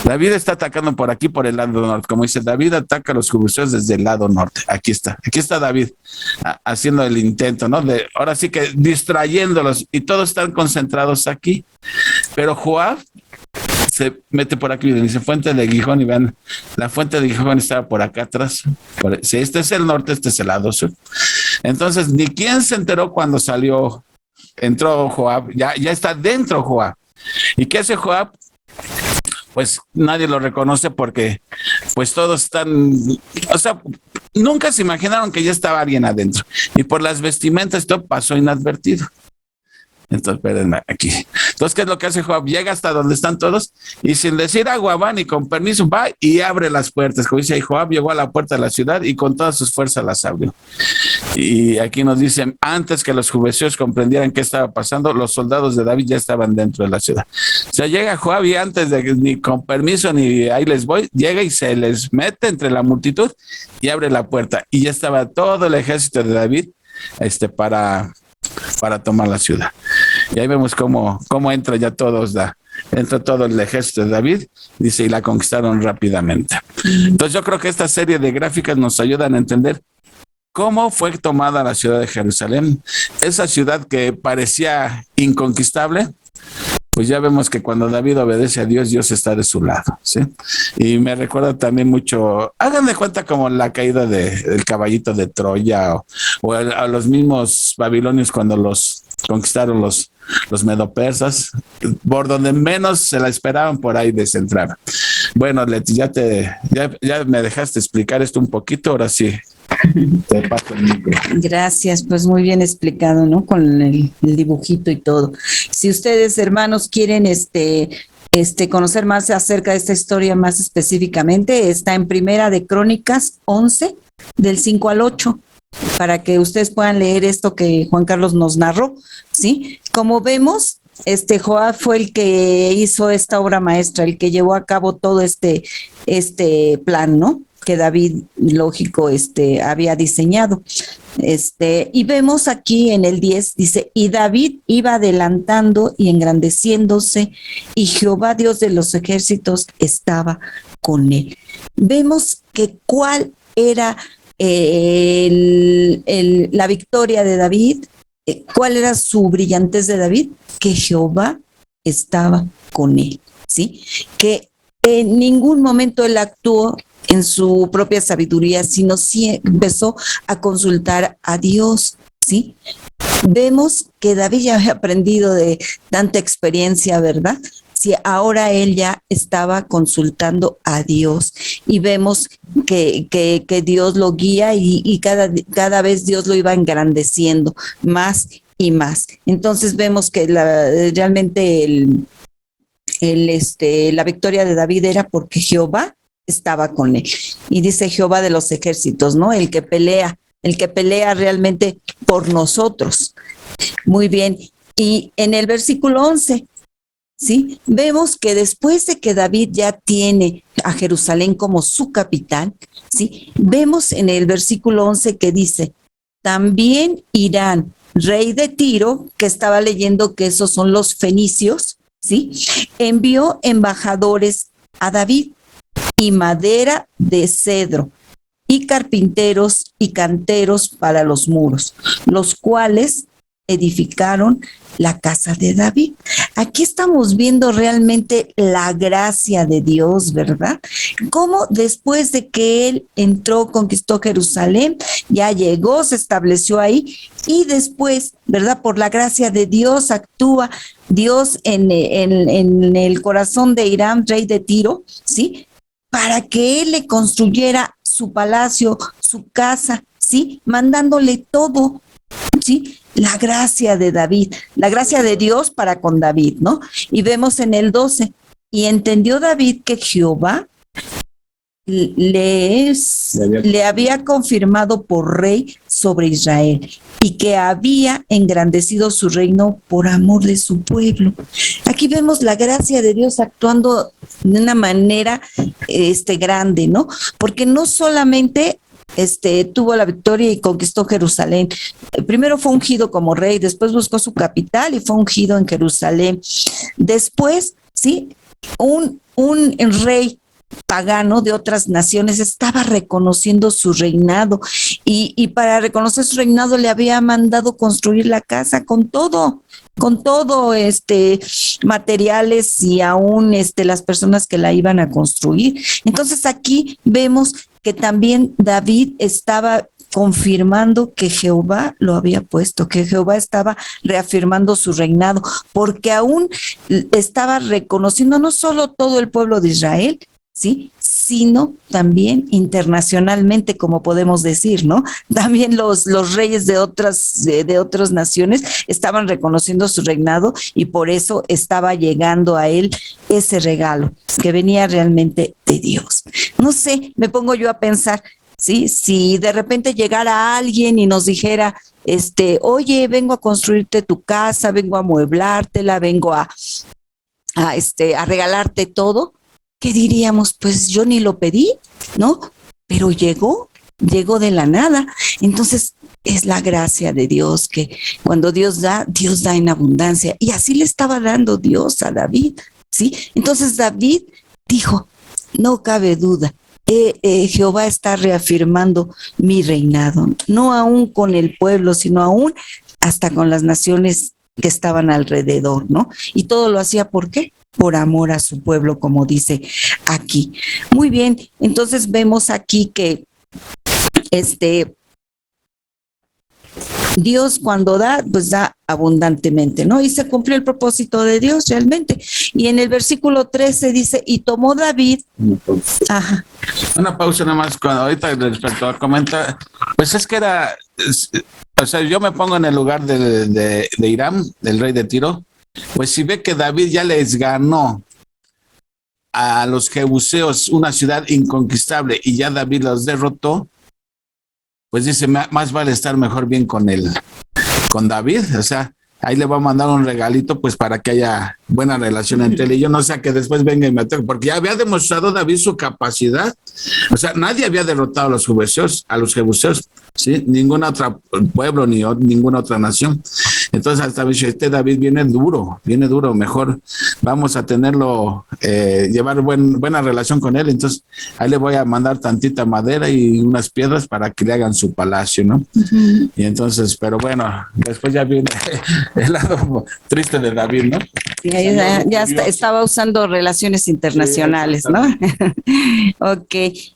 B: David está atacando por aquí, por el lado norte. Como dice, David ataca a los jebuseos desde el lado norte. Aquí está David haciendo el intento, ¿no? Ahora sí que distrayéndolos y todos están concentrados aquí. Pero Joab se mete por aquí y dice fuente de Gijón y vean, la fuente de Gijón estaba por acá atrás. Si este es el norte, este es el lado sur. Entonces, ni quién se enteró cuando entró Joab, ya está dentro Joab. ¿Y qué hace Joab? Pues nadie lo reconoce porque pues todos están, o sea, nunca se imaginaron que ya estaba alguien adentro y por las vestimentas esto pasó inadvertido. Entonces, espérenme aquí. Entonces, ¿qué es lo que hace Joab? Llega hasta donde están todos y sin decir agua van y con permiso va y abre las puertas. Como dice ahí, Joab llegó a la puerta de la ciudad y con todas sus fuerzas las abrió. Y aquí nos dicen, antes que los jebuseos comprendieran qué estaba pasando, los soldados de David ya estaban dentro de la ciudad. O sea, llega Joab y antes de ni con permiso ni ahí les voy, llega y se les mete entre la multitud y abre la puerta. Y ya estaba todo el ejército de David para tomar la ciudad. Y ahí vemos cómo entra ya entra todo el ejército de David, dice, y la conquistaron rápidamente. Entonces yo creo que esta serie de gráficas nos ayudan a entender cómo fue tomada la ciudad de Jerusalén, esa ciudad que parecía inconquistable. Pues ya vemos que cuando David obedece a Dios, Dios está de su lado, ¿sí? Y me recuerda también mucho, hagan de cuenta como la caída del caballito de Troya o a los mismos babilonios cuando los conquistaron los medopersas, por donde menos se la esperaban, por ahí desentraron. Bueno, Leti, ya me dejaste explicar esto un poquito, ahora sí. Te paso el micro.
D: Gracias, pues muy bien explicado, ¿no? Con el dibujito y todo. Si ustedes, hermanos, quieren conocer más acerca de esta historia más específicamente, está en Primera de Crónicas 11, del 5 al 8, para que ustedes puedan leer esto que Juan Carlos nos narró, ¿sí? Como vemos, Joab fue el que hizo esta obra maestra, el que llevó a cabo todo este plan, ¿no? Que David, lógico, había diseñado. Y vemos aquí en el 10, dice, y David iba adelantando y engrandeciéndose, y Jehová, Dios de los ejércitos, estaba con él. Vemos que cuál era la victoria de David, cuál era su brillantez de David, que Jehová estaba con él, ¿sí? Que en ningún momento él actuó en su propia sabiduría, sino sí empezó a consultar a Dios, ¿sí? Vemos que David ya había aprendido de tanta experiencia, ¿verdad? Sí, ahora él ya estaba consultando a Dios y vemos que Dios lo guía y cada vez Dios lo iba engrandeciendo más y más. Entonces vemos que realmente la victoria de David era porque Jehová estaba con él. Y dice Jehová de los ejércitos, ¿no? El que pelea realmente por nosotros. Muy bien. Y en el versículo 11, ¿sí? Vemos que después de que David ya tiene a Jerusalén como su capital, ¿sí? Vemos en el versículo 11 que dice, también Irán, rey de Tiro, que estaba leyendo que esos son los fenicios, ¿sí? Envió embajadores a David y madera de cedro y carpinteros y canteros para los muros, los cuales edificaron la casa de David. Aquí estamos viendo realmente la gracia de Dios, ¿verdad? Cómo después de que él entró, conquistó Jerusalén, ya llegó, se estableció ahí y después, ¿verdad? Por la gracia de Dios actúa Dios en el corazón de Hiram, rey de Tiro, ¿sí? Para que él le construyera su palacio, su casa, ¿sí? Mandándole todo, ¿sí? La gracia de David, la gracia de Dios para con David, ¿no? Y vemos en el 12, y entendió David que Jehová le había confirmado por rey sobre Israel y que había engrandecido su reino por amor de su pueblo. Aquí vemos la gracia de Dios actuando de una manera grande, ¿no? Porque no solamente tuvo la victoria y conquistó Jerusalén. Primero fue ungido como rey, después buscó su capital y fue ungido en Jerusalén. Después, ¿sí? Un rey pagano de otras naciones estaba reconociendo su reinado y para reconocer su reinado le había mandado construir la casa con todo materiales y aún las personas que la iban a construir. Entonces aquí vemos que también David estaba confirmando que Jehová lo había puesto, que Jehová estaba reafirmando su reinado, porque aún estaba reconociendo no solo todo el pueblo de Israel, ¿sí? Sino también internacionalmente, como podemos decir, ¿no? También los reyes de otras naciones estaban reconociendo su reinado y por eso estaba llegando a él ese regalo que venía realmente de Dios. No sé, me pongo yo a pensar, ¿sí? Si de repente llegara alguien y nos dijera, oye, vengo a construirte tu casa, vengo a amueblártela, vengo a regalarte todo, ¿qué diríamos? Pues yo ni lo pedí, ¿no? Pero llegó de la nada. Entonces es la gracia de Dios, que cuando Dios da en abundancia. Y así le estaba dando Dios a David, ¿sí? Entonces David dijo, no cabe duda, Jehová está reafirmando mi reinado, no aún con el pueblo, sino aún hasta con las naciones que estaban alrededor, ¿no? Y todo lo hacía, ¿por qué? Por amor a su pueblo, como dice aquí. Muy bien, entonces vemos aquí que Dios cuando da, pues da abundantemente, ¿no? Y se cumplió el propósito de Dios realmente. Y en el versículo 13 dice, y tomó David, ajá,
B: Una pausa nada más, cuando ahorita respecto a comentar, pues es que o sea, yo me pongo en el lugar de Hiram, del rey de Tiro, pues si ve que David ya les ganó a los jebuseos una ciudad inconquistable y ya David los derrotó, pues dice, más vale estar mejor bien con David, o sea, ahí le va a mandar un regalito pues para que haya buena relación entre él y yo, no sea que después venga y me ataque, porque ya había demostrado David su capacidad, o sea, nadie había derrotado a los jebuseos, ¿sí? Ningún otro pueblo ni ninguna otra nación. Entonces hasta este David viene duro, mejor vamos a tenerlo, llevar buena relación con él, entonces ahí le voy a mandar tantita madera y unas piedras para que le hagan su palacio, ¿no? Uh-huh. Y entonces, pero bueno, después ya viene el lado triste de David, ¿no?
D: Sí, ya estaba usando relaciones internacionales, sí, ¿no? Ok,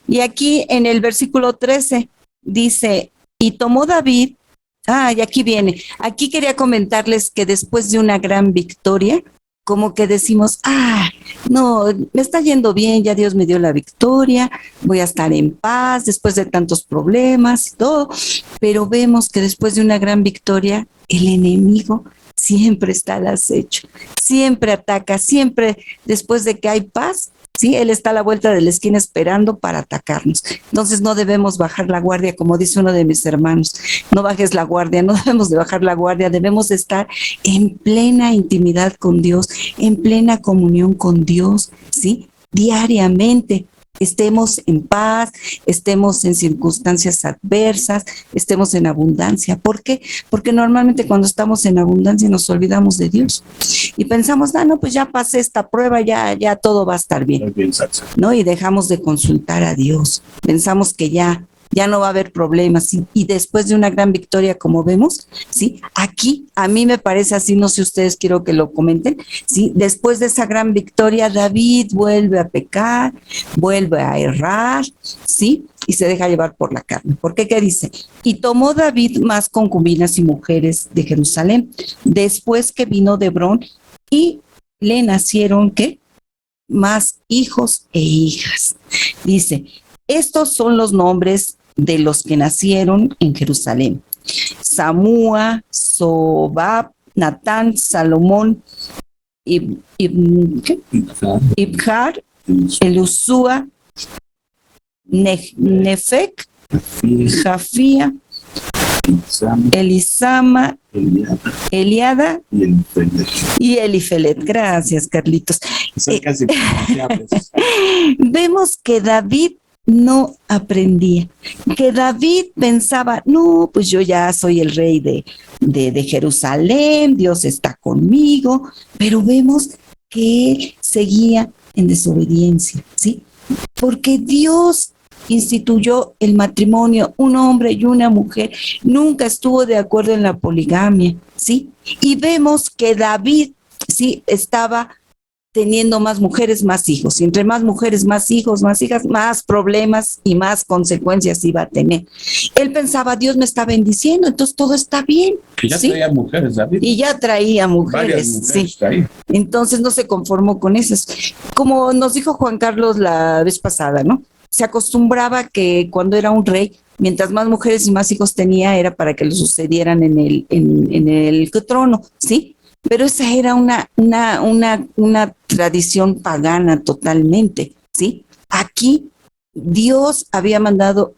D: y aquí en el versículo 13 dice, y tomó David, y aquí viene, aquí quería comentarles que después de una gran victoria, como que decimos, no, me está yendo bien, ya Dios me dio la victoria, voy a estar en paz después de tantos problemas y todo, pero vemos que después de una gran victoria, el enemigo siempre está al acecho, siempre ataca, siempre después de que hay paz, sí, él está a la vuelta de la esquina esperando para atacarnos. Entonces no debemos bajar la guardia, como dice uno de mis hermanos, no bajes la guardia, no debemos de bajar la guardia, debemos de estar en plena intimidad con Dios, en plena comunión con Dios, sí, diariamente. Estemos en paz, estemos en circunstancias adversas, estemos en abundancia. ¿Por qué? Porque normalmente cuando estamos en abundancia nos olvidamos de Dios y pensamos, no, pues ya pasé esta prueba, ya todo va a estar bien, ¿no? Y dejamos de consultar a Dios. Pensamos que ya no va a haber problemas, ¿sí? Y después de una gran victoria, como vemos, ¿sí? Aquí, a mí me parece así, no sé ustedes, quiero que lo comenten, ¿sí? Después de esa gran victoria, David vuelve a pecar, vuelve a errar, ¿sí? Y se deja llevar por la carne. ¿Por qué? ¿Qué dice? Y tomó David más concubinas y mujeres de Jerusalén, después que vino de Hebrón, y le nacieron, ¿qué? Más hijos e hijas. Dice, estos son los nombres de los que nacieron en Jerusalén: Samúa, Sobab, Natán, Salomón, Ibjar, Elusúa, Nefec, Jafía, Elisama, Eliada y Elifelet. Gracias, Carlitos.
B: Son casi
D: Vemos que David no aprendía, que David pensaba, no, pues yo ya soy el rey de Jerusalén, Dios está conmigo, pero vemos que él seguía en desobediencia, ¿sí? Porque Dios instituyó el matrimonio, un hombre y una mujer, nunca estuvo de acuerdo en la poligamia, ¿sí? Y vemos que David, sí, estaba teniendo más mujeres, más hijos. Y entre más mujeres, más hijos, más hijas, más problemas y más consecuencias iba a tener. Él pensaba, Dios me está bendiciendo, entonces todo está bien.
B: Y ya, ¿sí?, traía mujeres, David.
D: Y ya traía mujeres, sí. Entonces no se conformó con esas. Como nos dijo Juan Carlos la vez pasada, ¿no? Se acostumbraba que cuando era un rey, mientras más mujeres y más hijos tenía, era para que lo sucedieran en el trono, ¿sí? Pero esa era una tradición pagana totalmente, ¿sí? Aquí Dios había mandado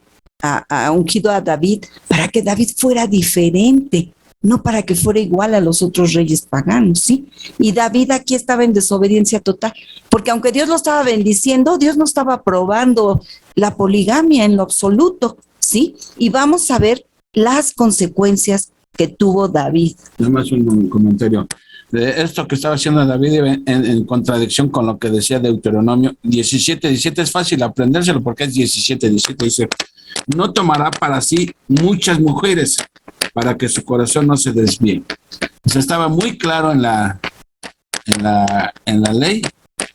D: ungido a David para que David fuera diferente, no para que fuera igual a los otros reyes paganos, ¿sí? Y David aquí estaba en desobediencia total, porque aunque Dios lo estaba bendiciendo, Dios no estaba aprobando la poligamia en lo absoluto, ¿sí? Y vamos a ver las consecuencias que tuvo David.
B: Nada más un comentario. De esto que estaba haciendo David en contradicción con lo que decía Deuteronomio 17:17, es fácil aprendérselo porque es 17:17, dice, no tomará para sí muchas mujeres para que su corazón no se desvíe. O sea, estaba muy claro en la ley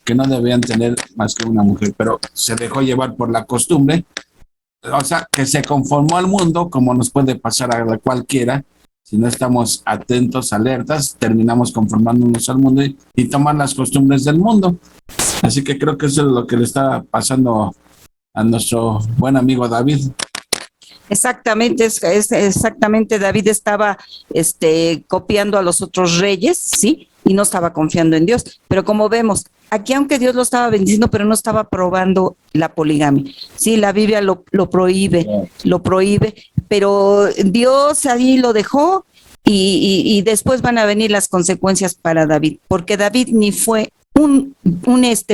B: que no debían tener más que una mujer, pero se dejó llevar por la costumbre, o sea, que se conformó al mundo, como nos puede pasar a cualquiera, Si no estamos atentos, alertas, terminamos conformándonos al mundo y tomar las costumbres del mundo. Así que creo que eso es lo que le está pasando a nuestro buen amigo David.
D: Exactamente, es exactamente, David estaba copiando a los otros reyes, ¿sí? Y no estaba confiando en Dios. Pero como vemos, aquí aunque Dios lo estaba bendiciendo, pero no estaba probando la poligamia. Sí, la Biblia lo prohíbe, pero Dios ahí lo dejó y después van a venir las consecuencias para David, porque David ni fue un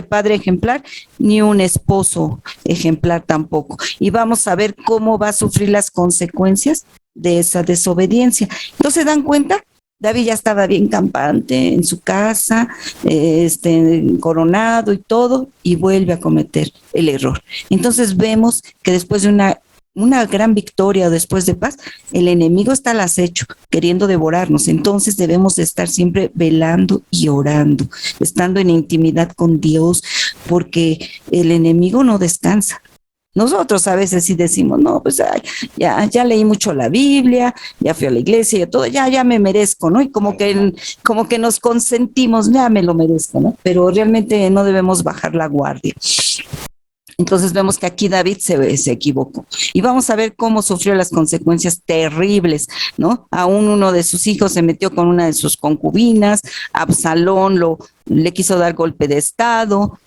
D: padre ejemplar ni un esposo ejemplar tampoco, y vamos a ver cómo va a sufrir las consecuencias de esa desobediencia. Entonces, ¿dan cuenta? David ya estaba bien campante en su casa, coronado y todo, y vuelve a cometer el error. Entonces vemos que después de una gran victoria, después de paz, el enemigo está al acecho, queriendo devorarnos. Entonces debemos estar siempre velando y orando, estando en intimidad con Dios, porque el enemigo no descansa. Nosotros a veces sí decimos, no, pues ya leí mucho la Biblia, ya fui a la iglesia, y todo, ya me merezco, ¿no? Y como que nos consentimos, ya me lo merezco, ¿no? Pero realmente no debemos bajar la guardia. Entonces vemos que aquí David se equivocó. Y vamos a ver cómo sufrió las consecuencias terribles, ¿no? Aún uno de sus hijos se metió con una de sus concubinas, Absalón le quiso dar golpe de estado,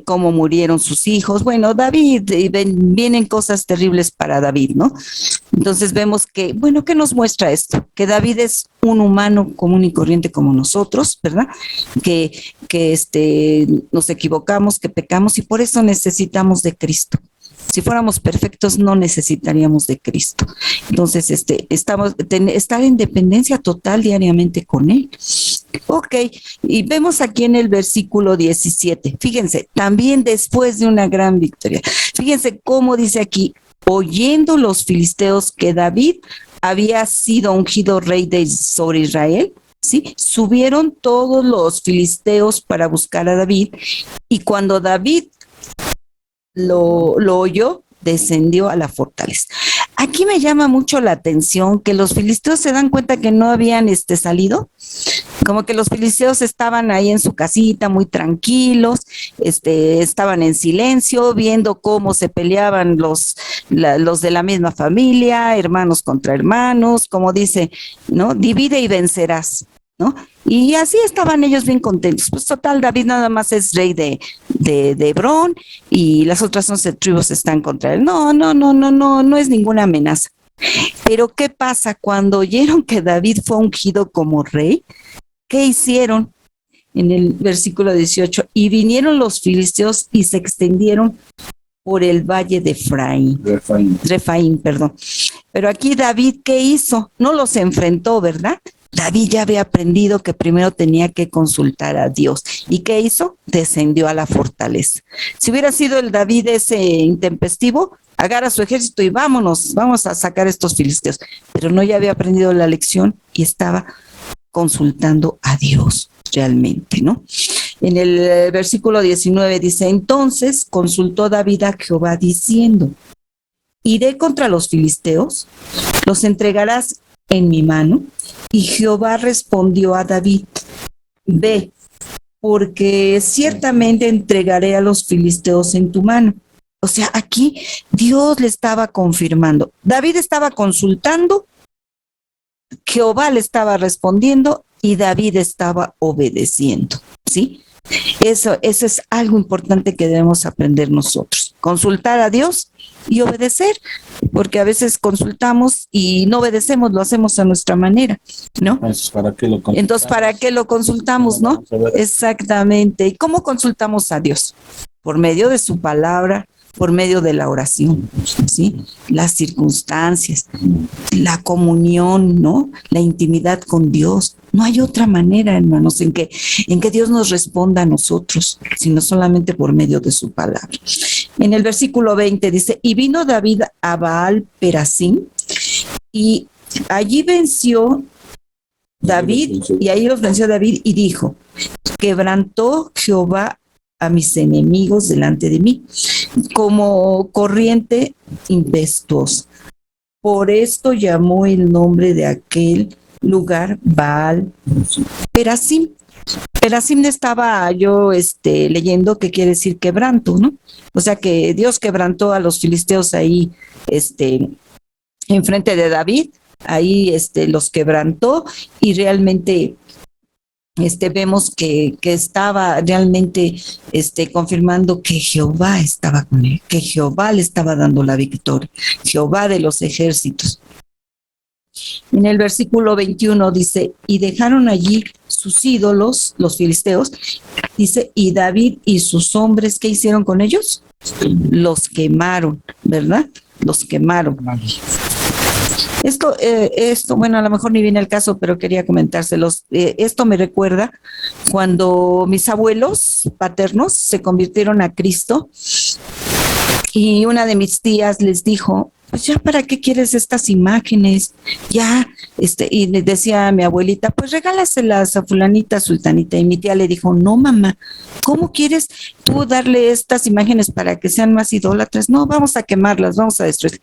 D: cómo murieron sus hijos. Bueno, David, vienen cosas terribles para David, ¿no? Entonces vemos que, bueno, ¿qué nos muestra esto? Que David es un humano común y corriente como nosotros, ¿verdad? Que nos equivocamos, que pecamos, y por eso necesitamos de Cristo. Si fuéramos perfectos, no necesitaríamos de Cristo. Entonces, estar en dependencia total diariamente con Él. Ok, y vemos aquí en el versículo 17, fíjense, también después de una gran victoria, fíjense cómo dice aquí, oyendo los filisteos que David había sido ungido rey sobre Israel, ¿sí? Subieron todos los filisteos para buscar a David, y cuando David lo oyó, descendió a la fortaleza. Aquí me llama mucho la atención que los filisteos se dan cuenta que no habían salido, como que los filisteos estaban ahí en su casita muy tranquilos, estaban en silencio, viendo cómo se peleaban los de la misma familia, hermanos contra hermanos, como dice, ¿no? Divide y vencerás, ¿no? Y así estaban ellos bien contentos. Pues total, David nada más es rey de Hebrón y las otras 11 tribus están contra él. No es ninguna amenaza. Pero ¿qué pasa cuando oyeron que David fue ungido como rey? ¿Qué hicieron? En el versículo 18, y vinieron los filisteos y se extendieron por el valle de Refaim, perdón. Pero aquí David, ¿qué hizo? No los enfrentó, ¿verdad? David ya había aprendido que primero tenía que consultar a Dios. ¿Y qué hizo? Descendió a la fortaleza. Si hubiera sido el David ese intempestivo, agarra su ejército y vamos a sacar estos filisteos. Pero no, ya había aprendido la lección y estaba consultando a Dios realmente, ¿no? En el versículo 19 dice, entonces consultó David a Jehová diciendo, iré contra los filisteos, los entregarás en mi mano. Y Jehová respondió a David, ve, porque ciertamente entregaré a los filisteos en tu mano. O sea, aquí Dios le estaba confirmando. David estaba consultando, Jehová le estaba respondiendo y David estaba obedeciendo, ¿sí? Eso es algo importante que debemos aprender nosotros. Consultar a Dios y obedecer, porque a veces consultamos y no obedecemos, lo hacemos a nuestra manera, ¿no? Entonces, ¿para qué lo consultamos, no? Exactamente. ¿Y cómo consultamos a Dios? Por medio de su palabra, por medio de la oración, ¿sí? Las circunstancias, la comunión, ¿no? La intimidad con Dios. No hay otra manera, hermanos, en que Dios nos responda a nosotros, sino solamente por medio de su palabra. En el versículo 20 dice, y vino David a Baal Perasim, y allí venció David, y ahí los venció David, y dijo, quebrantó Jehová a mis enemigos delante de mí, como corriente impetuosa. Por esto llamó el nombre de aquel lugar Baal Perasim. Perasim estaba yo leyendo que quiere decir quebranto, ¿no? O sea que Dios quebrantó a los filisteos ahí, enfrente de David, ahí los quebrantó y realmente vemos que estaba realmente confirmando que Jehová estaba con él, que Jehová le estaba dando la victoria, Jehová de los ejércitos. En el versículo 21 dice, y dejaron allí sus ídolos, los filisteos, dice, y David y sus hombres, ¿qué hicieron con ellos? Los quemaron, ¿verdad? Los quemaron. Esto, bueno, a lo mejor ni viene el caso, pero quería comentárselos. Esto me recuerda cuando mis abuelos paternos se convirtieron a Cristo y una de mis tías les dijo, pues ya, ¿para qué quieres estas imágenes? Ya, y le decía a mi abuelita, pues regálaselas a fulanita, sultanita. Y mi tía le dijo, no, mamá, ¿cómo quieres tú darle estas imágenes para que sean más idólatras? No, vamos a quemarlas, vamos a destruirlas.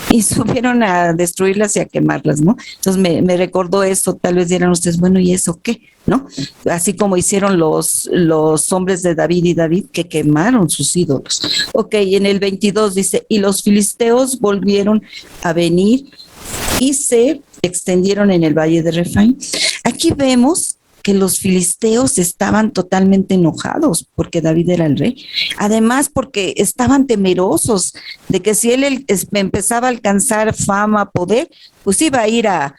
D: Y subieron a destruirlas y a quemarlas, ¿no? Entonces me recordó eso, tal vez dirán ustedes, bueno, ¿y eso qué? ¿No? Así como hicieron los hombres de David y David que quemaron sus ídolos. Ok, en el 22 dice, y los filisteos volvieron a venir y se extendieron en el valle de Refaim. Aquí vemos que los filisteos estaban totalmente enojados porque David era el rey. Además, porque estaban temerosos de que si él empezaba a alcanzar fama, poder, pues iba a ir a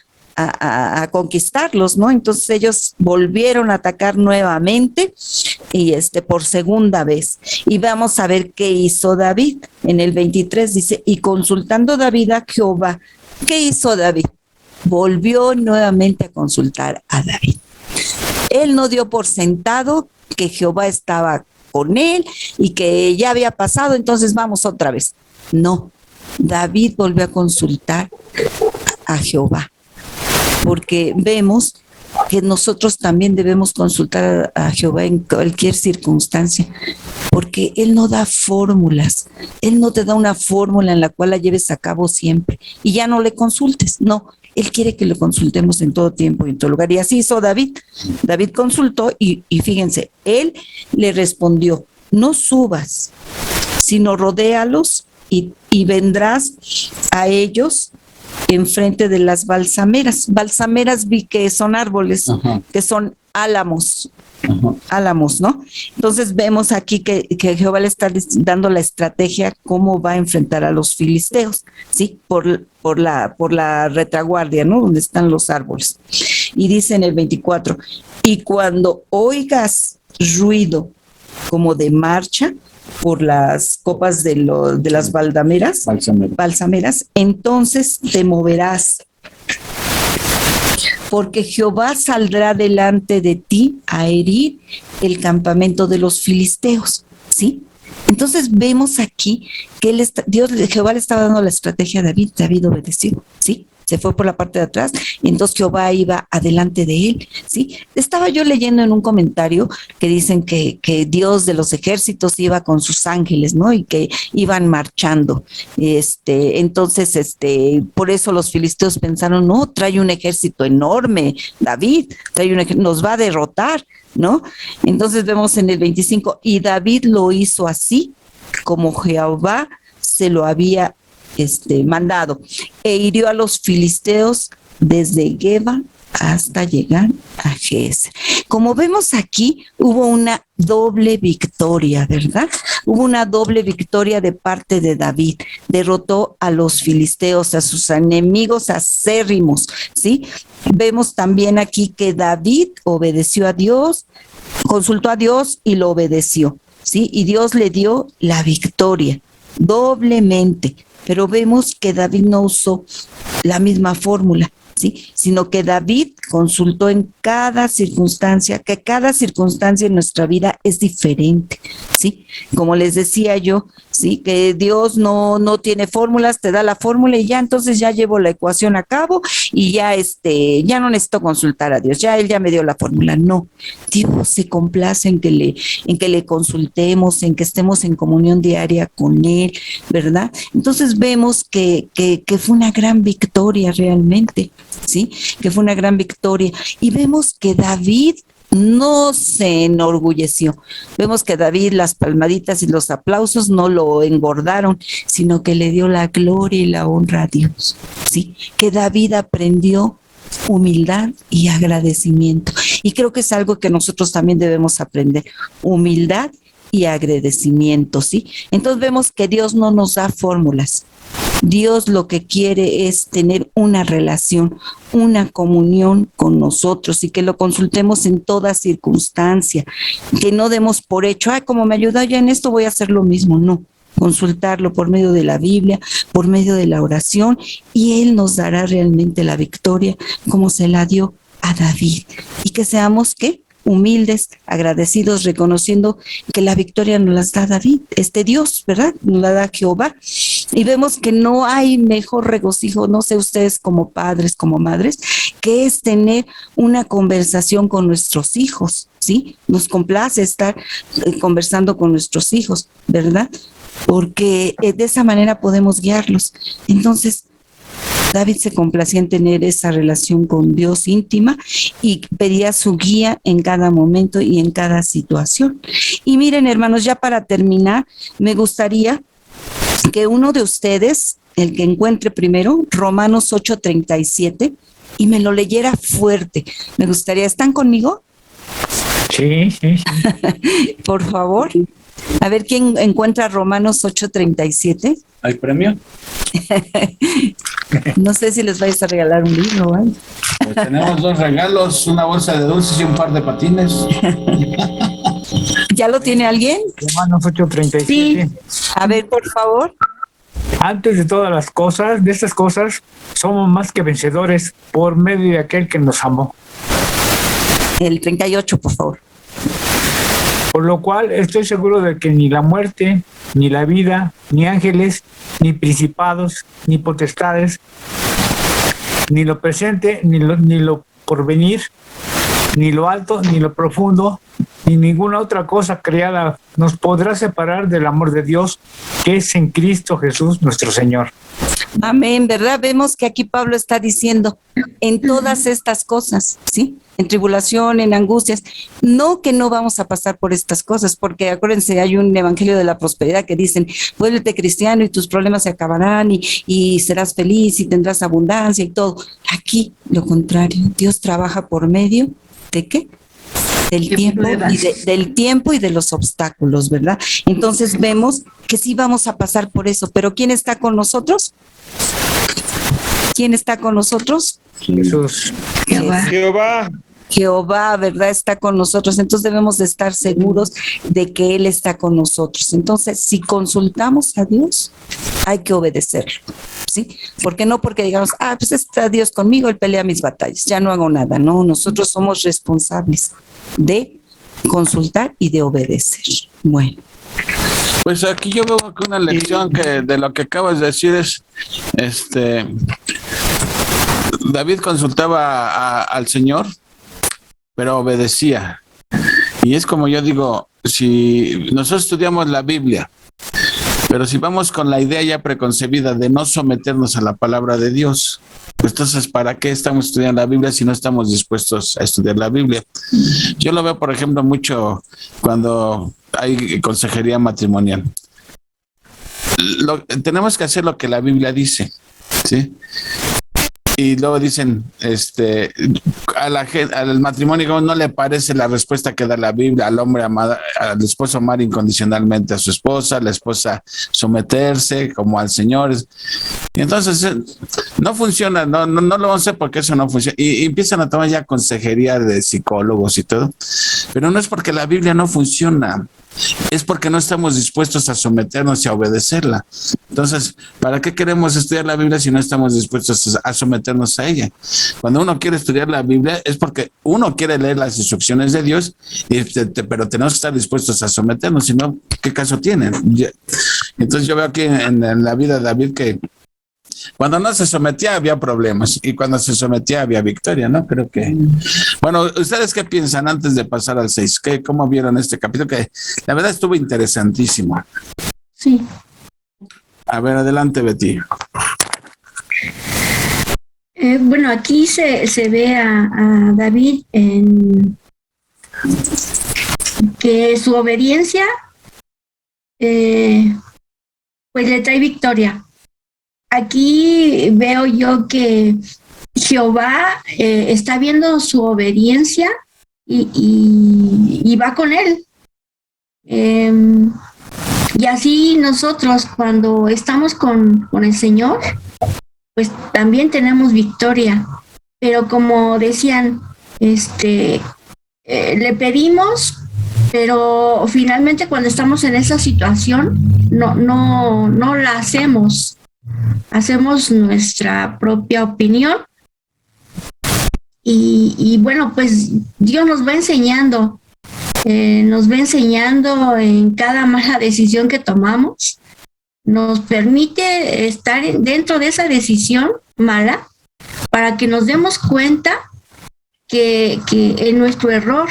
D: conquistarlos, ¿no? Entonces ellos volvieron a atacar nuevamente y por segunda vez. Y vamos a ver qué hizo David. En el 23 dice, y consultando David a Jehová, ¿qué hizo David? Volvió nuevamente a consultar a David. Él no dio por sentado que Jehová estaba con él y que ya había pasado, entonces vamos otra vez. No, David volvió a consultar a Jehová, porque vemos que nosotros también debemos consultar a Jehová en cualquier circunstancia, porque Él no da fórmulas, Él no te da una fórmula en la cual la lleves a cabo siempre y ya no le consultes, no. Él quiere que lo consultemos en todo tiempo y en todo lugar. Y así hizo David. David consultó y fíjense, él le respondió, no subas, sino rodéalos y vendrás a ellos enfrente de las balsameras. Balsameras vi que son árboles, que son álamos. Álamos, ¿no? Entonces vemos aquí que Jehová le está dando la estrategia cómo va a enfrentar a los filisteos, ¿sí? Por la retaguardia, ¿no? Donde están los árboles. Y dice en el 24, y cuando oigas ruido como de marcha por las copas de las balsameras, entonces te moverás, porque Jehová saldrá delante de ti a herir el campamento de los filisteos, ¿sí? Entonces vemos aquí que Jehová le estaba dando la estrategia a David. David obedeció, ¿sí? Se fue por la parte de atrás y entonces Jehová iba adelante de él, ¿sí? Estaba yo leyendo en un comentario que dicen que Dios de los ejércitos iba con sus ángeles, ¿no? Y que iban marchando. Entonces, por eso los filisteos pensaron, no, trae un ejército enorme, David, nos va a derrotar, ¿no? Entonces vemos en el 25, y David lo hizo así como Jehová se lo había mandado, e hirió a los filisteos desde Geba hasta llegar a Ges. Como vemos aquí, hubo una doble victoria, ¿verdad? Hubo una doble victoria de parte de David. Derrotó a los filisteos, a sus enemigos acérrimos, ¿sí? Vemos también aquí que David obedeció a Dios, consultó a Dios y lo obedeció, ¿sí? Y Dios le dio la victoria doblemente. Pero vemos que David no usó la misma fórmula, ¿sí? Sino que David consultó en cada circunstancia, que cada circunstancia en nuestra vida es diferente, ¿sí? Como les decía yo, ¿sí? Que Dios no tiene fórmulas, te da la fórmula y ya, entonces ya llevo la ecuación a cabo y ya ya no necesito consultar a Dios, ya Él ya me dio la fórmula. No, Dios se complace en que le consultemos, en que estemos en comunión diaria con Él, ¿verdad? Entonces vemos que fue una gran victoria realmente, ¿sí? Que fue una gran victoria. Y vemos que David no se enorgulleció. Vemos que David, las palmaditas y los aplausos no lo engordaron, sino que le dio la gloria y la honra a Dios, ¿sí? Que David aprendió humildad y agradecimiento. Y creo que es algo que nosotros también debemos aprender, humildad y agradecimiento, ¿sí? Entonces vemos que Dios no nos da fórmulas. Dios lo que quiere es tener una relación, una comunión con nosotros y que lo consultemos en toda circunstancia, que no demos por hecho, como me ayuda ya en esto, voy a hacer lo mismo. No, consultarlo por medio de la Biblia, por medio de la oración, y Él nos dará realmente la victoria como se la dio a David. Y que seamos, ¿qué? Humildes, agradecidos, reconociendo que la victoria nos la da David, Dios, ¿verdad? Nos la da Jehová. Y vemos que no hay mejor regocijo, no sé ustedes como padres, como madres, que es tener una conversación con nuestros hijos, ¿sí? Nos complace estar conversando con nuestros hijos, ¿verdad? Porque de esa manera podemos guiarlos. Entonces, David se complacía en tener esa relación con Dios íntima y pedía su guía en cada momento y en cada situación. Y miren, hermanos, ya para terminar, me gustaría que uno de ustedes, el que encuentre primero, Romanos 8:37, y me lo leyera fuerte. Me gustaría, ¿están conmigo?
C: Sí.
D: Por favor. A ver, ¿quién encuentra Romanos 8:37?
B: ¿Hay premio?
D: No sé si les vais a regalar un libro, ¿eh?
B: Pues tenemos 2 regalos, una bolsa de dulces y un par de patines.
D: ¿Ya lo tiene alguien?
C: Romanos 8:37.
D: Sí. A ver, por favor.
C: Antes de todas las cosas, de estas cosas, somos más que vencedores por medio de aquel que nos amó.
D: El 38, por favor.
C: Por lo cual estoy seguro de que ni la muerte, ni la vida, ni ángeles, ni principados, ni potestades, ni lo presente, ni lo porvenir, ni lo alto, ni lo profundo, ni ninguna otra cosa creada nos podrá separar del amor de Dios que es en Cristo Jesús nuestro Señor.
D: Amén, ¿verdad? Vemos que aquí Pablo está diciendo en todas estas cosas, ¿sí? En tribulación, en angustias, no que no vamos a pasar por estas cosas, porque acuérdense, hay un evangelio de la prosperidad que dicen, vuélvete cristiano y tus problemas se acabarán y serás feliz y tendrás abundancia y todo. Aquí, lo contrario, Dios trabaja por medio ¿de qué? Del tiempo y de los obstáculos, ¿verdad? Entonces vemos que sí vamos a pasar por eso, pero ¿quién está con nosotros? ¿Quién está con nosotros?
C: Jesús.
D: Jehová, ¿verdad? Está con nosotros. Entonces debemos de estar seguros de que Él está con nosotros. Entonces, si consultamos a Dios, hay que obedecerlo, ¿sí? Porque no porque digamos, pues está Dios conmigo, Él pelea mis batallas, ya no hago nada. No, nosotros somos responsables de consultar y de obedecer. Bueno.
B: Pues aquí yo veo que una lección que de lo que acabas de decir es, David consultaba al Señor, pero obedecía. Y es como yo digo, si nosotros estudiamos la Biblia, pero si vamos con la idea ya preconcebida de no someternos a la palabra de Dios, entonces, ¿para qué estamos estudiando la Biblia si no estamos dispuestos a estudiar la Biblia? Yo lo veo, por ejemplo, mucho cuando hay consejería matrimonial. Tenemos que hacer lo que la Biblia dice, ¿sí? Y luego dicen, al matrimonio no le parece la respuesta que da la Biblia al hombre al esposo amar incondicionalmente a su esposa, a la esposa someterse como al Señor. Y entonces no funciona, no lo vamos a hacer porque eso no funciona. Y empiezan a tomar ya consejería de psicólogos y todo. Pero no es porque la Biblia no funciona, es porque no estamos dispuestos a someternos y a obedecerla. Entonces, ¿para qué queremos estudiar la Biblia si no estamos dispuestos a someternos a ella? Cuando uno quiere estudiar la Biblia es porque uno quiere leer las instrucciones de Dios, pero tenemos que estar dispuestos a someternos, si no, ¿qué caso tiene? Entonces yo veo aquí en la vida de David que cuando no se sometía había problemas y cuando se sometía había victoria, ¿no? Creo que... Bueno, ¿ustedes qué piensan antes de pasar al 6? ¿Cómo vieron este capítulo? Que la verdad estuvo interesantísimo.
E: Sí.
B: A ver, adelante, Betty.
E: Bueno, aquí se ve a David en que su obediencia pues le trae victoria. Aquí veo yo que Jehová está viendo su obediencia y va con él. Y así nosotros cuando estamos con el Señor, pues también tenemos victoria. Pero como decían, le pedimos, pero finalmente cuando estamos en esa situación no la hacemos. Hacemos nuestra propia opinión y bueno, pues Dios nos va enseñando en cada mala decisión que tomamos, nos permite estar dentro de esa decisión mala para que nos demos cuenta que en nuestro error,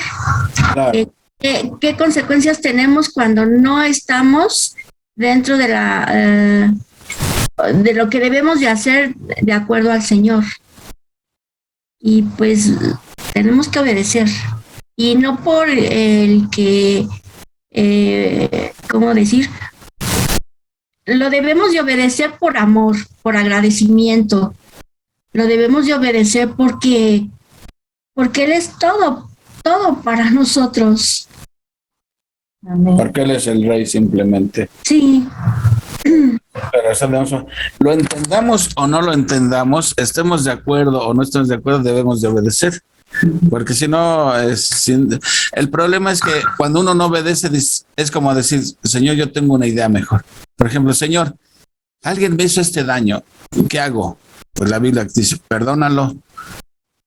B: Claro.
E: qué consecuencias tenemos cuando no estamos dentro de de lo que debemos de hacer de acuerdo al Señor. Y pues tenemos que obedecer. Y no por el que, ¿cómo decir? Lo debemos de obedecer por amor, por agradecimiento. Lo debemos de obedecer porque Él es todo para nosotros.
C: Amén.
B: Porque Él es el Rey simplemente.
E: Sí.
B: Pero eso lo entendamos o no lo entendamos, estemos de acuerdo o no estemos de acuerdo, debemos de obedecer. Porque si no, el problema es que cuando uno no obedece, es como decir, Señor, yo tengo una idea mejor. Por ejemplo, Señor, alguien me hizo este daño, ¿qué hago? Pues la Biblia dice, perdónalo,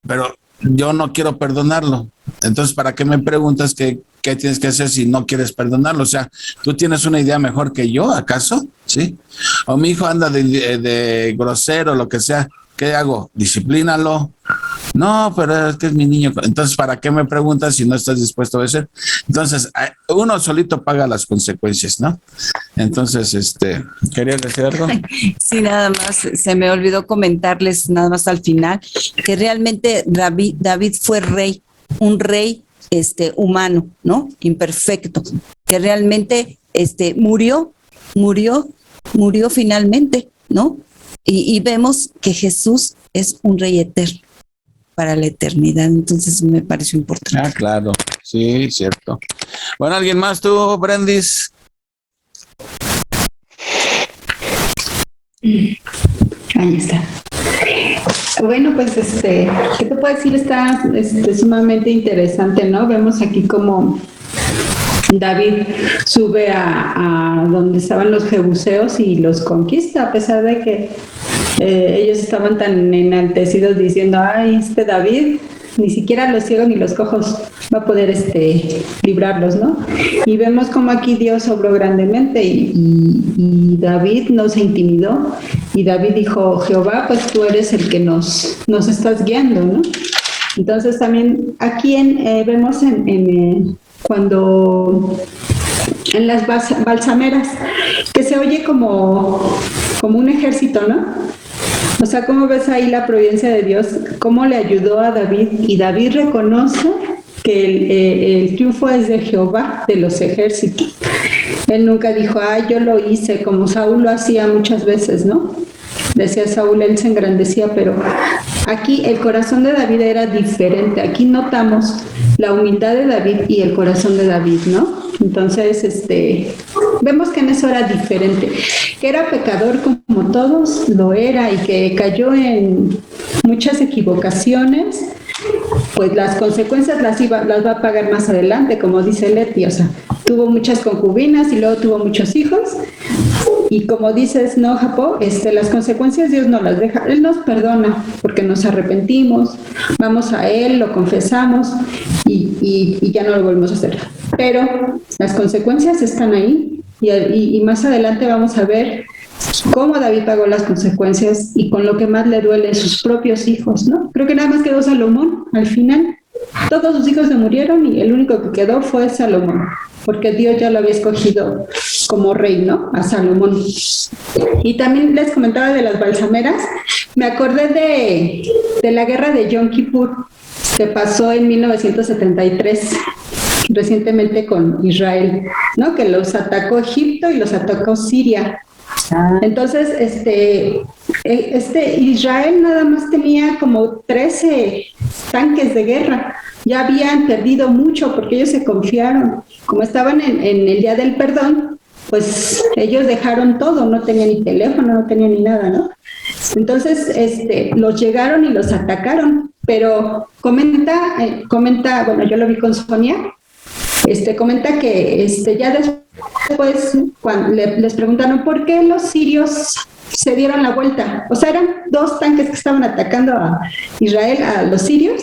B: pero yo no quiero perdonarlo. Entonces, ¿para qué me preguntas qué tienes que hacer si no quieres perdonarlo? O sea, ¿tú tienes una idea mejor que yo, acaso? ¿Sí? O mi hijo anda de grosero, lo que sea, ¿qué hago? Disciplínalo. No, pero es que es mi niño. Entonces, ¿para qué me preguntas si no estás dispuesto a obedecer? Entonces, uno solito paga las consecuencias, ¿no? Entonces, ¿querías decir algo?
D: Sí, nada más, se me olvidó comentarles nada más al final, que realmente David fue rey, un rey humano, ¿no? Imperfecto, que realmente murió finalmente, ¿no? Y vemos que Jesús es un rey eterno para la eternidad, entonces me pareció importante.
B: Ah, claro, sí, cierto. Bueno, ¿alguien más tú, Brendis?
F: Ahí está. Bueno, pues ¿qué te puedo decir? Está sumamente interesante, ¿no? Vemos aquí como David sube a donde estaban los jebuseos y los conquista, a pesar de que ellos estaban tan enaltecidos diciendo, ay, David, ni siquiera los ciegos ni los cojos va a poder librarlos, ¿no? Y vemos como aquí Dios obró grandemente y David no se intimidó y David dijo, Jehová, pues tú eres el que nos estás guiando, ¿no? Entonces también aquí vemos cuando en las balsameras, que se oye como un ejército, ¿no? O sea, ¿cómo ves ahí la providencia de Dios? ¿Cómo le ayudó a David? Y David reconoce que el triunfo es de Jehová, de los ejércitos. Él nunca dijo, yo lo hice, como Saúl lo hacía muchas veces, ¿no? Decía Saúl, él se engrandecía, pero aquí el corazón de David era diferente. Aquí notamos la humildad de David y el corazón de David, ¿no? Entonces, Vemos que en eso era diferente, que era pecador como todos, lo era, y que cayó en muchas equivocaciones, pues las consecuencias las va a pagar más adelante, como dice Leti, o sea, tuvo muchas concubinas y luego tuvo muchos hijos, y como dices, no, Japó, las consecuencias Dios no las deja, Él nos perdona porque nos arrepentimos, vamos a Él, lo confesamos y ya no lo volvemos a hacer. Pero las consecuencias están ahí y más adelante vamos a ver cómo David pagó las consecuencias y con lo que más le duele sus propios hijos, ¿no? Creo que nada más quedó Salomón al final. Todos sus hijos se murieron y el único que quedó fue Salomón, porque Dios ya lo había escogido como rey, ¿no? A Salomón. Y también les comentaba de las balsameras. Me acordé de la guerra de Yom Kippur, que pasó en 1973, recientemente con Israel, ¿no? Que los atacó Egipto y los atacó Siria. Entonces, Israel nada más tenía como 13 tanques de guerra. Ya habían perdido mucho porque ellos se confiaron. Como estaban en el Día del Perdón, pues ellos dejaron todo, no tenían ni teléfono, no tenían ni nada, ¿no? Entonces, los llegaron y los atacaron, pero comenta, bueno, yo lo vi con Sonia, comenta que ya después cuando les preguntaron por qué los sirios se dieron la vuelta, o sea, eran 2 tanques que estaban atacando a Israel, a los sirios,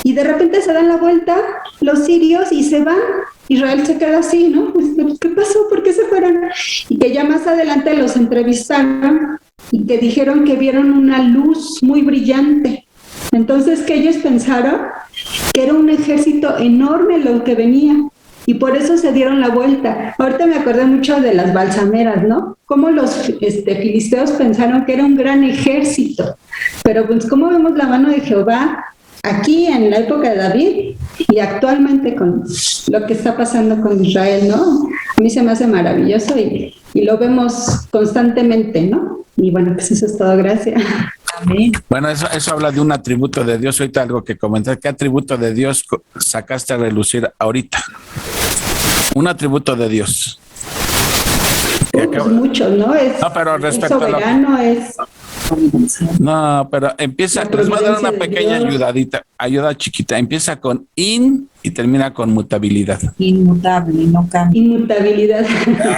F: y de repente se dan la vuelta los sirios y se van. Israel se queda así, ¿no? ¿Qué pasó? ¿Por qué se fueron? Y que ya más adelante los entrevistaron y que dijeron que vieron una luz muy brillante. Entonces, que ellos pensaron que era un ejército enorme lo que venía y por eso se dieron la vuelta. Ahorita me acordé mucho de las balsameras, ¿no? Cómo los filisteos pensaron que era un gran ejército, pero pues cómo vemos la mano de Jehová aquí en la época de David y actualmente con lo que está pasando con Israel, ¿no? A mí se me hace maravilloso y lo vemos constantemente, ¿no? Y bueno, pues eso es todo, gracias.
D: Amén.
B: Bueno, eso habla de un atributo de Dios. Ahorita algo que comentar. ¿Qué atributo de Dios sacaste a relucir ahorita? Un atributo de Dios.
F: Pues mucho, ¿no?
B: No, pero respecto
F: es soberano,
B: No, pero empieza, les voy a dar una pequeña ayuda chiquita. Empieza con in y termina con mutabilidad.
D: Inmutable, no cambia.
F: Inmutabilidad.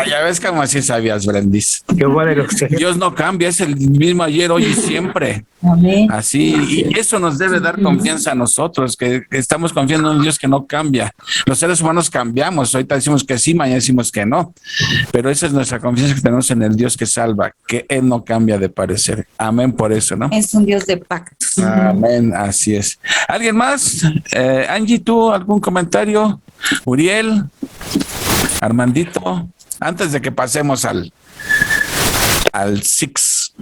B: Ya ves como así sabías, Brendis.
C: Qué bueno que usted.
B: Dios no cambia, es el mismo ayer, hoy y siempre.
D: Amén.
B: Así, y eso nos debe dar confianza a nosotros, que estamos confiando en un Dios que no cambia. Los seres humanos cambiamos, ahorita decimos que sí, mañana decimos que no, pero esa es nuestra confianza que tenemos en el Dios que salva, que Él no cambia de parecer. Amén por eso, ¿no?
D: Es un Dios de pactos.
B: Amén, así es. ¿Alguien más? Angie, ¿tú algún comentario? Uriel, Armandito, antes de que pasemos al Six.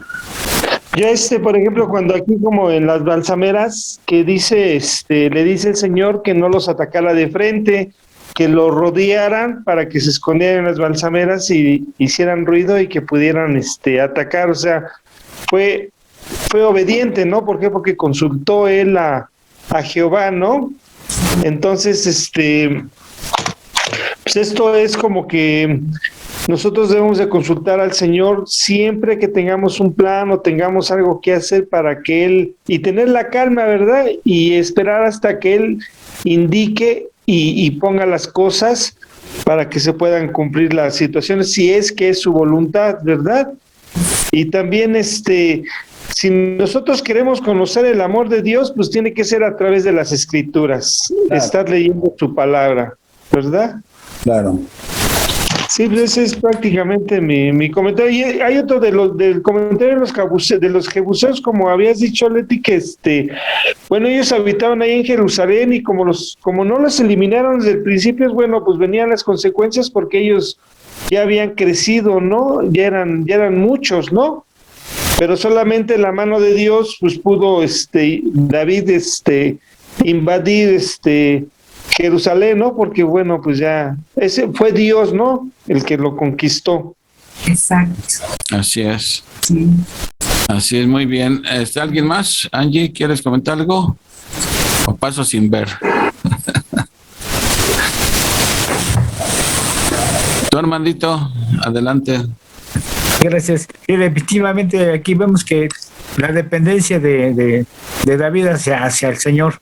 A: Yo por ejemplo, cuando aquí como en las balsameras, que dice, le dice el Señor que no los atacara de frente, que los rodearan para que se escondieran en las balsameras y hicieran ruido y que pudieran atacar, o sea, fue obediente, ¿no? ¿Por qué? Porque consultó él a Jehová, ¿no? Entonces, pues esto es como que nosotros debemos de consultar al Señor siempre que tengamos un plan o tengamos algo que hacer para que Él, y tener la calma, ¿verdad? Y esperar hasta que Él indique y ponga las cosas para que se puedan cumplir las situaciones, si es que es su voluntad, ¿verdad? Y también, si nosotros queremos conocer el amor de Dios, pues tiene que ser a través de las Escrituras, claro. Estar leyendo su palabra, ¿verdad?
B: Claro.
A: Sí, pues ese es prácticamente mi comentario. Y hay otro del comentario de los jebuseos, como habías dicho, Leti, que bueno, ellos habitaban ahí en Jerusalén y como no los eliminaron desde el principio, bueno, pues venían las consecuencias porque ellos ya habían crecido, ¿no? Ya eran muchos, ¿no? Pero solamente la mano de Dios, pues pudo David invadir Jerusalén, ¿no? Porque bueno, pues ya ese fue Dios, ¿no? El que lo conquistó.
D: Exacto.
B: Así es.
D: Sí.
B: Así es, muy bien. ¿Alguien más? Angie, ¿quieres comentar algo? O paso sin ver. Tu hermanito, adelante.
C: Gracias. Y efectivamente aquí vemos que la dependencia de David hacia el Señor,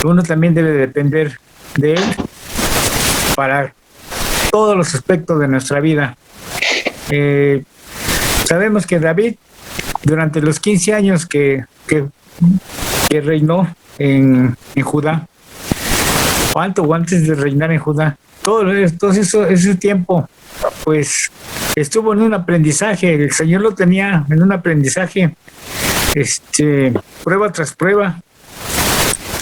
C: uno también debe depender de Él para todos los aspectos de nuestra vida. Sabemos que David, durante los 15 años que reinó en Judá, o antes de reinar en Judá, todo ese tiempo, pues estuvo en un aprendizaje. El Señor lo tenía en un aprendizaje, prueba tras prueba.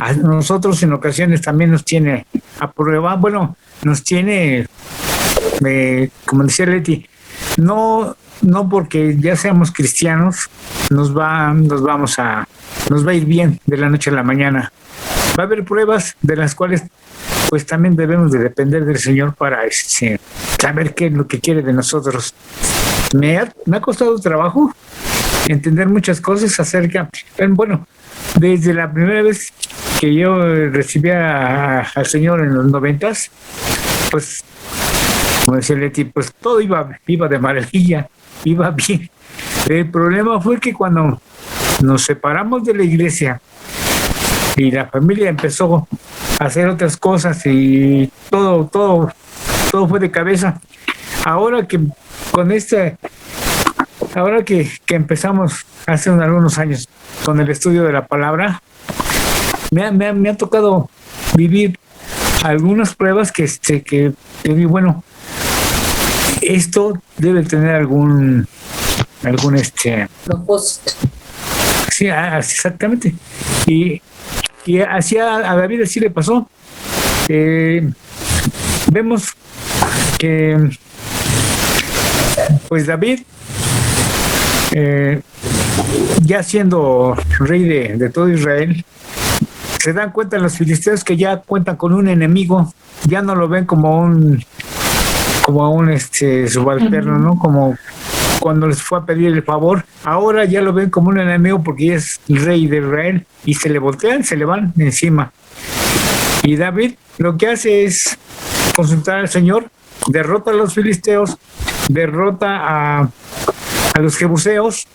C: A nosotros en ocasiones también nos tiene a prueba. Bueno, nos tiene, como decía Leti, no porque ya seamos cristianos nos va a ir bien de la noche a la mañana. Va a haber pruebas de las cuales pues también debemos de depender del Señor para saber qué es lo que quiere de nosotros. Me ha costado trabajo entender muchas cosas acerca, bueno, desde la primera vez que yo recibí al Señor en los 90s, pues, como decía Leti, pues todo iba de maravilla, iba bien. El problema fue que cuando nos separamos de la iglesia y la familia empezó a hacer otras cosas y todo fue de cabeza. Ahora que empezamos hace algunos años con el estudio de la palabra, me ha tocado vivir algunas pruebas que bueno, esto debe tener algún
D: propósito.
C: Sí, exactamente. Y así a David así le pasó. Vemos que pues David, ya siendo rey de todo Israel, se dan cuenta los filisteos que ya cuentan con un enemigo, ya no lo ven como un subalterno, ¿no? Como cuando les fue a pedir el favor, ahora ya lo ven como un enemigo porque es el rey de Israel y se le voltean, se le van encima. Y David lo que hace es consultar al Señor, derrota a los filisteos, derrota a los jebuseos,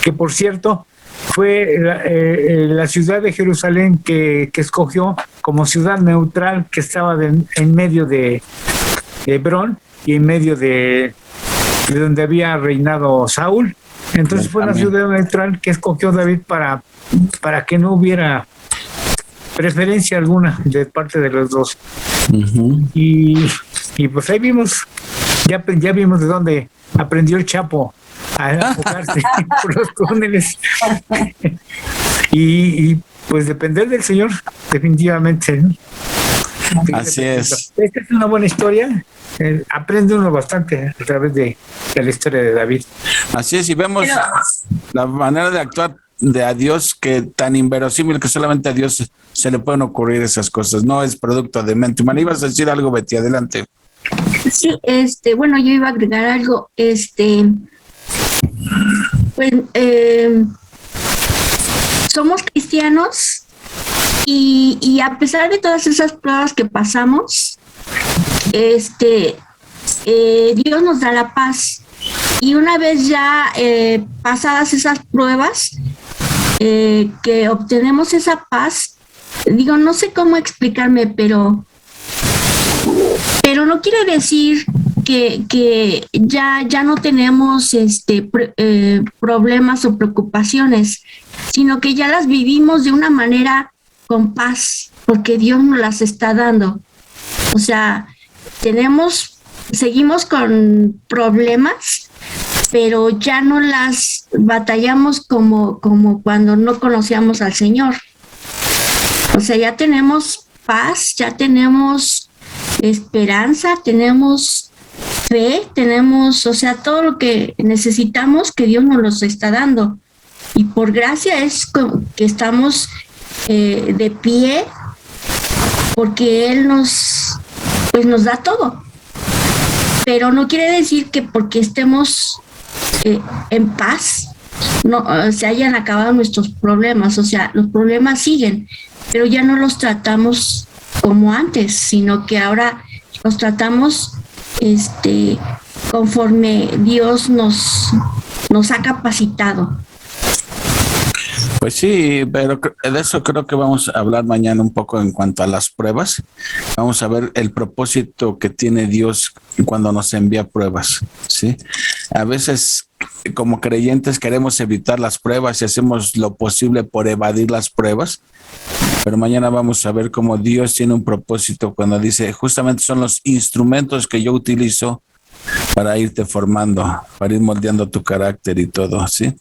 C: que por cierto fue la ciudad de Jerusalén que escogió como ciudad neutral, que estaba en medio de Hebrón y en medio de donde había reinado Saúl. Entonces fue una ciudad neutral que escogió David para que no hubiera preferencia alguna de parte de los dos. Uh-huh. Y pues ahí vimos, ya vimos de dónde aprendió el Chapo a enfocarse por los túneles. y pues depender del Señor, definitivamente, ¿no?
B: Así es.
C: Esta es una buena historia. Aprende uno bastante a través de la historia de David.
B: Así es, y vemos la manera de actuar de Dios, que tan inverosímil que solamente a Dios se le pueden ocurrir esas cosas. No es producto de mente humana. Ibas a decir algo, Betty, adelante.
E: Sí, bueno, yo iba a agregar algo. Pues somos cristianos y a pesar de todas esas pruebas que pasamos, Dios nos da la paz. Y una vez ya pasadas esas pruebas, que obtenemos esa paz, digo, no sé cómo explicarme, pero no quiere decir que ya no tenemos problemas o preocupaciones, sino que ya las vivimos de una manera con paz, porque Dios nos las está dando. O sea, seguimos con problemas, pero ya no las batallamos como cuando no conocíamos al Señor. O sea, ya tenemos paz, ya tenemos esperanza, tenemos fe, tenemos, o sea, todo lo que necesitamos que Dios nos los está dando. Y por gracia es que estamos de pie, porque Él nos da todo. Pero no quiere decir que porque estemos en paz se hayan acabado nuestros problemas. O sea, los problemas siguen, pero ya no los tratamos como antes, sino que ahora los tratamos conforme Dios nos ha capacitado.
B: Pues sí, pero de eso creo que vamos a hablar mañana un poco en cuanto a las pruebas. Vamos a ver el propósito que tiene Dios cuando nos envía pruebas, ¿sí? A veces, como creyentes, queremos evitar las pruebas y hacemos lo posible por evadir las pruebas. Pero mañana vamos a ver cómo Dios tiene un propósito cuando dice, justamente son los instrumentos que yo utilizo para irte formando, para ir moldeando tu carácter y todo, ¿sí?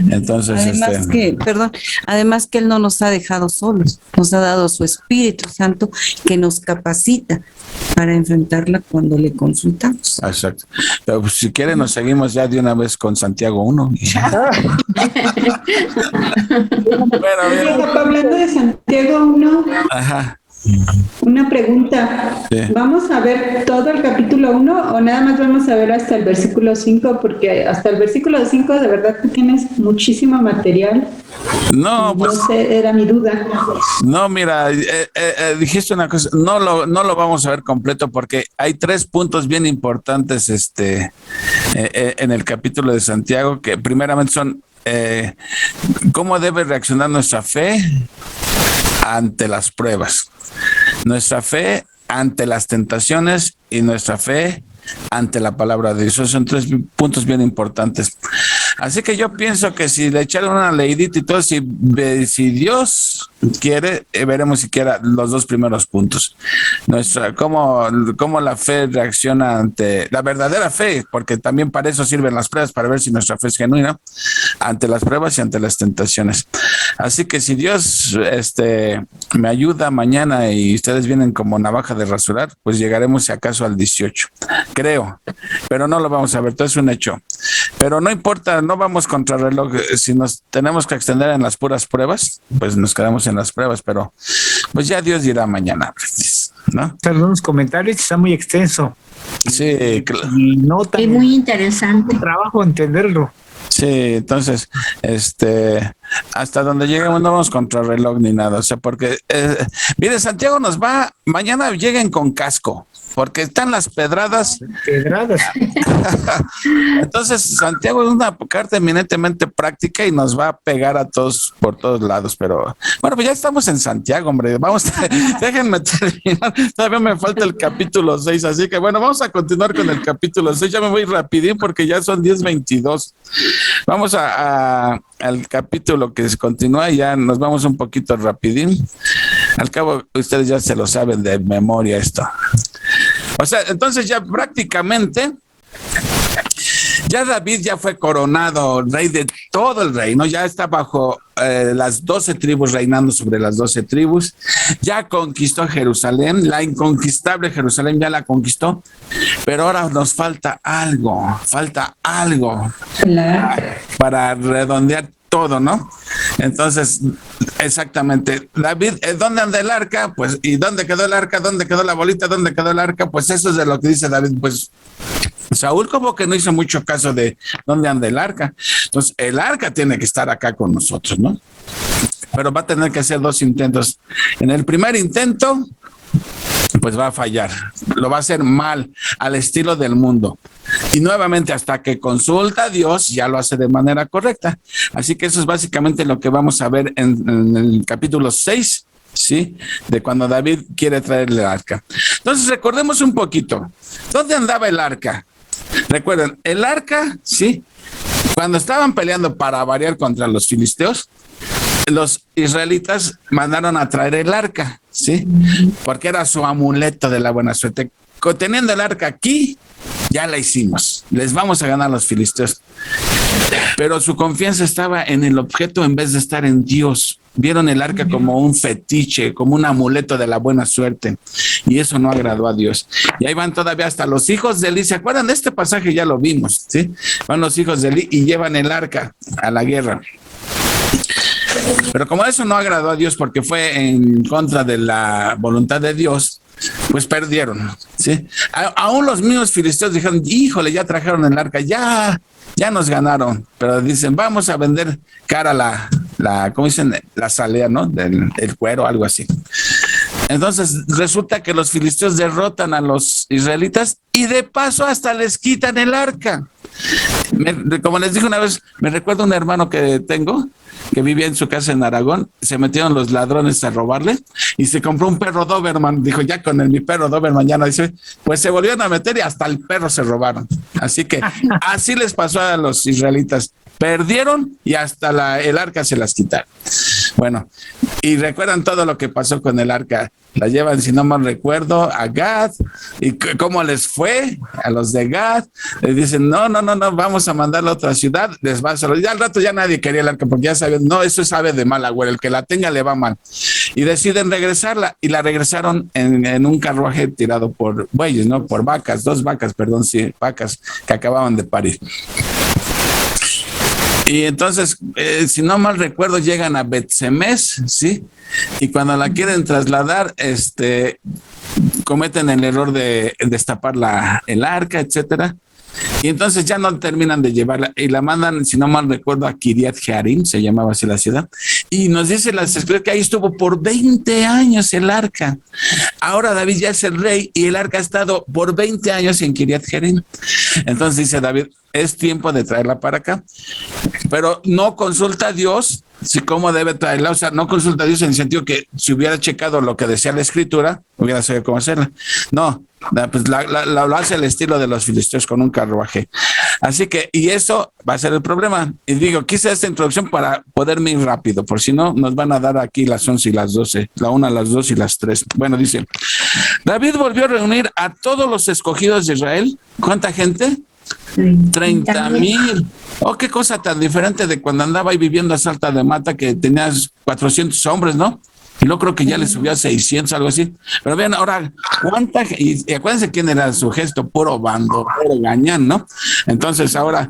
B: Entonces,
D: además que Él no nos ha dejado solos, nos ha dado su Espíritu Santo que nos capacita para enfrentarla cuando le consultamos.
B: Exacto. Pero pues, si quieren nos seguimos ya de una vez con Santiago 1.
F: Hablando de Santiago 1.
B: Ajá.
F: Una pregunta.
B: Sí.
F: ¿Vamos a ver todo el capítulo 1 o nada más vamos a ver hasta el versículo 5? Porque hasta el versículo 5 de verdad que tienes muchísimo material.
B: No, pues.
F: No sé, era mi duda.
B: No, mira, dijiste una cosa, no lo vamos a ver completo porque hay 3 puntos bien importantes en el capítulo de Santiago, que primeramente son cómo debe reaccionar nuestra fe ante las pruebas, nuestra fe ante las tentaciones y nuestra fe ante la palabra de Dios. Esos son 3 puntos bien importantes. Así que yo pienso que si le echaron una leidita y todo, si Dios quiere, veremos siquiera los 2 primeros puntos. Cómo la fe reacciona ante la verdadera fe, porque también para eso sirven las pruebas, para ver si nuestra fe es genuina, ante las pruebas y ante las tentaciones. Así que si Dios me ayuda mañana y ustedes vienen como navaja de rasurar, pues llegaremos si acaso al 18. Creo, pero no lo vamos a ver, todo es un hecho. Pero no importa, no vamos contra reloj. Si nos tenemos que extender en las puras pruebas, pues nos quedamos en las pruebas, pero pues ya Dios dirá mañana, ¿no?
C: Algunos comentarios, está muy extenso.
B: Sí, claro.
C: Y no tan
E: Es muy interesante.
C: trabajo entenderlo.
B: Sí, entonces, hasta donde lleguemos no vamos contra reloj ni nada, o sea, porque, mire, Santiago mañana lleguen con casco, porque están las pedradas. Entonces, Santiago es una carta eminentemente práctica y nos va a pegar a todos por todos lados, pero bueno, pues ya estamos en Santiago, hombre, déjenme terminar, todavía me falta el capítulo 6, así que bueno, vamos a continuar con el capítulo 6, ya me voy rapidín porque ya son 10:22. Vamos al capítulo que se continúa y ya nos vamos un poquito rapidín. Al cabo, ustedes ya se lo saben de memoria esto. O sea, entonces ya prácticamente, ya David ya fue coronado rey de todo el reino, ya está bajo las 12 tribus, reinando sobre las 12 tribus, ya conquistó Jerusalén, la inconquistable Jerusalén ya la conquistó, pero ahora nos falta algo para redondear todo, ¿no? Entonces, exactamente, David, ¿dónde anda el arca? Pues, ¿y dónde quedó el arca? ¿Dónde quedó la bolita? ¿Dónde quedó el arca? Pues eso es de lo que dice David, pues Saúl como que no hizo mucho caso de dónde anda el arca. Entonces, el arca tiene que estar acá con nosotros, ¿no? Pero va a tener que hacer 2 intentos. En el primer intento, pues va a fallar, lo va a hacer mal, al estilo del mundo. Y nuevamente, hasta que consulta a Dios, ya lo hace de manera correcta. Así que eso es básicamente lo que vamos a ver en el capítulo 6, ¿sí? De cuando David quiere traerle el arca. Entonces, recordemos un poquito. ¿Dónde andaba el arca? Recuerden, el arca, ¿sí? Cuando estaban peleando para variar contra los filisteos, los israelitas mandaron a traer el arca, ¿sí? Porque era su amuleto de la buena suerte. Teniendo el arca aquí, ya la hicimos. Les vamos a ganar a los filisteos. Pero su confianza estaba en el objeto en vez de estar en Dios. Vieron el arca como un fetiche, como un amuleto de la buena suerte. Y eso no agradó a Dios. Y ahí van todavía hasta los hijos de Eli. ¿Se acuerdan de este pasaje? Ya lo vimos, ¿sí? Van los hijos de Eli y llevan el arca a la guerra. Pero como eso no agradó a Dios porque fue en contra de la voluntad de Dios, pues perdieron, ¿sí? Aún los mismos filisteos dijeron, híjole, ya trajeron el arca, ya nos ganaron. Pero dicen, vamos a vender cara ¿cómo dicen? La salea, ¿no? El cuero, algo así. Entonces resulta que los filisteos derrotan a los israelitas y de paso hasta les quitan el arca. Como les dije una vez, me recuerdo un hermano que tengo, que vivía en su casa en Aragón, se metieron los ladrones a robarle y se compró un perro Doberman. Dijo, ya con mi perro Doberman ya no, dice, pues se volvieron a meter y hasta el perro se robaron. Así que así les pasó a los israelitas. Perdieron y hasta el arca se las quitaron. Bueno, y recuerdan todo lo que pasó con el arca. La llevan, si no mal recuerdo, a Gad. ¿Y cómo les fue a los de Gad? Les dicen, no, vamos a mandarla a otra ciudad. Les va a salir. Ya al rato ya nadie quería el arca porque ya saben, no, eso sabe de mal agüero. El que la tenga le va mal. Y deciden regresarla. Y la regresaron en un carruaje tirado por bueyes, ¿no? Por vacas, 2 vacas, perdón, sí, vacas que acababan de parir. Y entonces, si no mal recuerdo, llegan a Bet-Semes, ¿sí? Y cuando la quieren trasladar, cometen el error de destapar el arca, etcétera. Y entonces ya no terminan de llevarla y la mandan, si no mal recuerdo, a Kiriat Jearim, se llamaba así la ciudad. Y nos dice las escrituras que ahí estuvo por 20 años el arca. Ahora David ya es el rey y el arca ha estado por 20 años en Kiriat Jearim. Entonces dice David, es tiempo de traerla para acá. Pero no consulta a Dios si cómo debe traerla, o sea, no consulta a Dios en el sentido que si hubiera checado lo que decía la escritura, hubiera sabido cómo hacerla. No, pues lo hace al estilo de los filisteos con un carruaje. Así que, y eso va a ser el problema. Y digo, quise esta introducción para poderme ir rápido, por si no, nos van a dar aquí las 11 y las 12, la 1, las 2 y las 3. Bueno, dice, David volvió a reunir a todos los escogidos de Israel. ¿Cuánta gente? 30,000. Oh, qué cosa tan diferente de cuando andaba ahí viviendo a Salta de Mata, que tenías 400 hombres, ¿no? Y no creo que ya le subió a 600, algo así. Pero vean ahora, y acuérdense quién era su gesto, puro bando, puro gañán, ¿no? Entonces ahora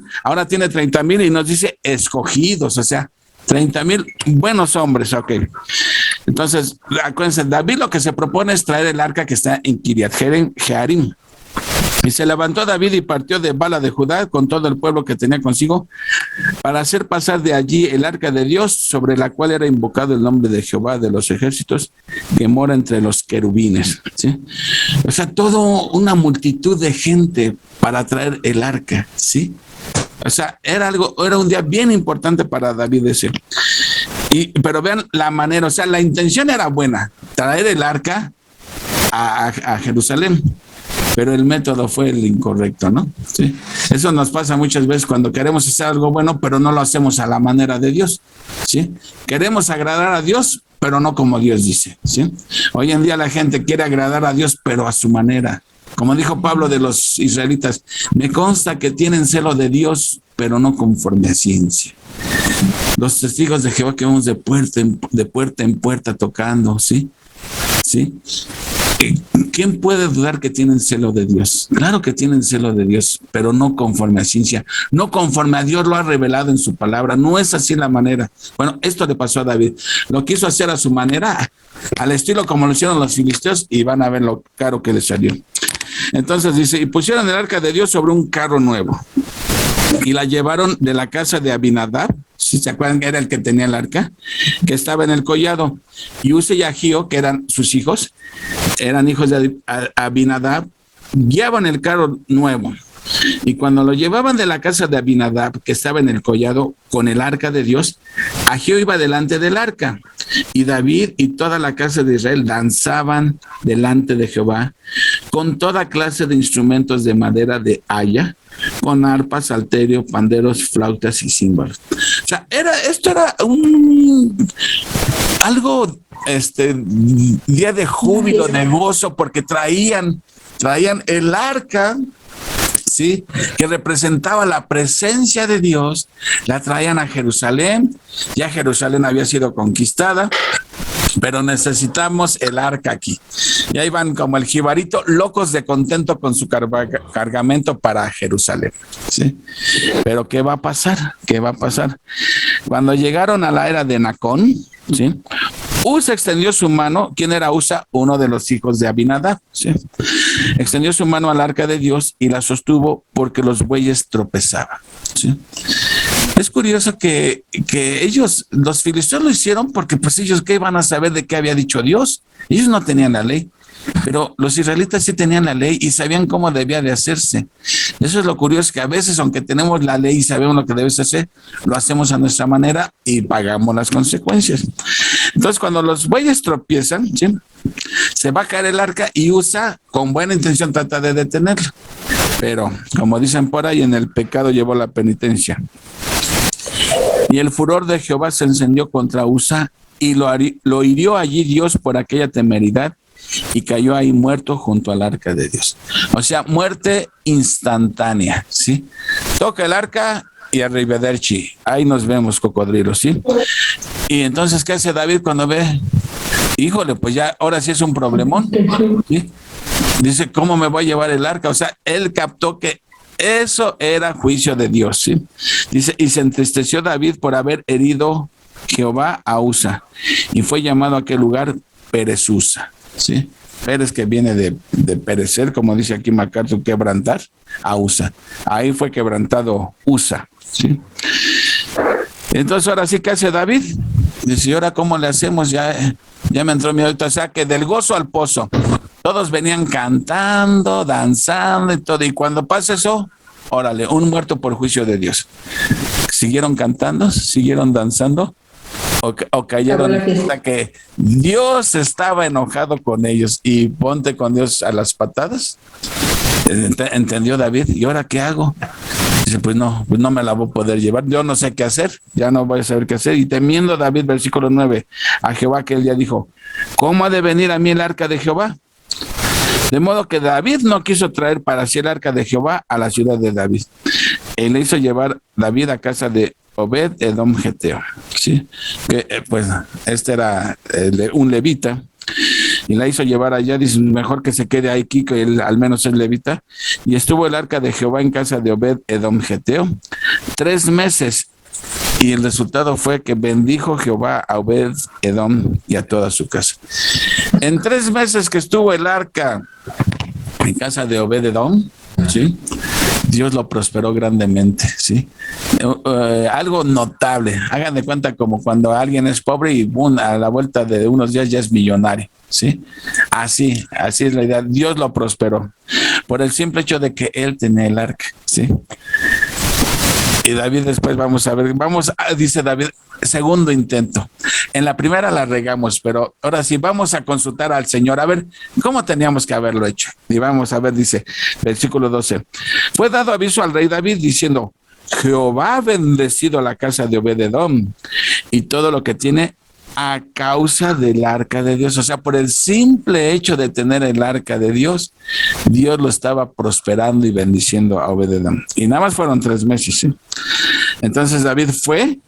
B: tiene 30,000 y nos dice escogidos, o sea, 30,000 buenos hombres, ok. Entonces, acuérdense, David lo que se propone es traer el arca que está en Kiriat Jearim. Y se levantó David y partió de Bala de Judá con todo el pueblo que tenía consigo para hacer pasar de allí el arca de Dios, sobre la cual era invocado el nombre de Jehová de los ejércitos, que mora entre los querubines, ¿sí? O sea, toda una multitud de gente para traer el arca, ¿sí? O sea, era un día bien importante para David ese. Pero vean la manera, o sea, la intención era buena, traer el arca a Jerusalén. Pero el método fue el incorrecto, ¿no? Sí. Eso nos pasa muchas veces cuando queremos hacer algo bueno, pero no lo hacemos a la manera de Dios, ¿sí? Queremos agradar a Dios, pero no como Dios dice, ¿sí? Hoy en día la gente quiere agradar a Dios, pero a su manera. Como dijo Pablo de los israelitas, me consta que tienen celo de Dios, pero no conforme a ciencia. Los testigos de Jehová que vamos de puerta en puerta tocando, ¿sí? ¿Sí? ¿Quién puede dudar que tienen celo de Dios? Claro que tienen celo de Dios, pero no conforme a ciencia, no conforme a Dios lo ha revelado en su palabra. No es así la manera. Bueno, esto le pasó a David. Lo quiso hacer a su manera, al estilo como lo hicieron los filisteos, y van a ver lo caro que les salió. Entonces dice, y pusieron el arca de Dios sobre un carro nuevo y la llevaron de la casa de Abinadab, si se acuerdan que era el que tenía el arca, que estaba en el collado, y Use y Agío, que eran sus hijos, eran hijos de Abinadab, guiaban el carro nuevo. Y cuando lo llevaban de la casa de Abinadab, que estaba en el collado, con el arca de Dios, Agío iba delante del arca, y David y toda la casa de Israel danzaban delante de Jehová, con toda clase de instrumentos de madera de haya, con arpas, salterio, panderos, flautas y címbalos. O sea, esto era algo, día de júbilo, de gozo, porque traían el arca, ¿sí?, que representaba la presencia de Dios, la traían a Jerusalén. Ya Jerusalén había sido conquistada, pero necesitamos el arca aquí. Y ahí van como el jibarito, locos de contento con su cargamento para Jerusalén, ¿sí? Pero ¿qué va a pasar? ¿Qué va a pasar? Cuando llegaron a la era de Nacón, ¿sí?, Usa extendió su mano. ¿Quién era Usa? Uno de los hijos de Abinadab, ¿sí? Extendió su mano al arca de Dios y la sostuvo porque los bueyes tropezaban, ¿sí? Es curioso que ellos, los filisteos lo hicieron porque pues ellos qué iban a saber de qué había dicho Dios. Ellos no tenían la ley, pero los israelitas sí tenían la ley y sabían cómo debía de hacerse. Eso es lo curioso, que a veces aunque tenemos la ley y sabemos lo que debe hacer, lo hacemos a nuestra manera y pagamos las consecuencias. Entonces cuando los bueyes tropiezan, ¿sí?, se va a caer el arca y Usa con buena intención trata de detenerlo. Pero como dicen por ahí, en el pecado llevó la penitencia. Y el furor de Jehová se encendió contra Usa y lo hirió allí Dios por aquella temeridad y cayó ahí muerto junto al arca de Dios. O sea, muerte instantánea, ¿sí? Toca el arca y arrivederci. Ahí nos vemos, cocodrilos, ¿sí? Y entonces, ¿qué hace David cuando ve? Híjole, pues ya, ahora sí es un problemón, ¿sí? Dice, ¿cómo me voy a llevar el arca? O sea, él captó que eso era juicio de Dios, ¿sí? Dice, y se entristeció David por haber herido Jehová a Usa, y fue llamado a aquel lugar Perezusa, ¿sí? Pérez, que viene de perecer, como dice aquí MacArthur, quebrantar a Usa. Ahí fue quebrantado Usa, ¿sí? Entonces, ahora sí, ¿qué hace David? Dice, ¿y ahora cómo le hacemos? Ya me entró mi ahorita, o sea, que del gozo al pozo. Todos venían cantando, danzando y todo. Y cuando pasa eso, órale, un muerto por juicio de Dios. ¿Siguieron cantando? ¿Siguieron danzando? ¿O cayeron hasta que Dios estaba enojado con ellos y ponte con Dios a las patadas? ¿Entendió David? ¿Y ahora qué hago? Dice, pues no me la voy a poder llevar. Yo no sé qué hacer, ya no voy a saber qué hacer. Y temiendo David, versículo 9, a Jehová, que él ya dijo, ¿cómo ha de venir a mí el arca de Jehová? De modo que David no quiso traer para sí el arca de Jehová a la ciudad de David. Él le hizo llevar David a casa de Obed Edom Geteo, ¿sí? Que pues este era un levita, y la hizo llevar allá. Dice, mejor que se quede ahí, que él al menos es levita. Y estuvo el arca de Jehová en casa de Obed Edom Geteo 3 meses, y el resultado fue que bendijo Jehová a Obed Edom y a toda su casa. En 3 meses que estuvo el arca en casa de Obed Edom, ¿sí?, Dios lo prosperó grandemente, ¿sí? Algo notable. Hagan de cuenta como cuando alguien es pobre y boom, a la vuelta de unos días ya es millonario, ¿sí? Así es la idea. Dios lo prosperó por el simple hecho de que él tenía el arca, ¿sí? Y David después vamos a ver, dice David, segundo intento. En la primera la regamos, pero ahora sí vamos a consultar al Señor, a ver cómo teníamos que haberlo hecho. Y vamos a ver, dice, versículo 12. Fue dado aviso al rey David diciendo, Jehová ha bendecido la casa de Obed-Edom y todo lo que tiene a causa del arca de Dios. O sea, por el simple hecho de tener el arca de Dios, Dios lo estaba prosperando y bendiciendo a Obed-Edom. Y nada más fueron 3 meses, ¿sí? Entonces David fue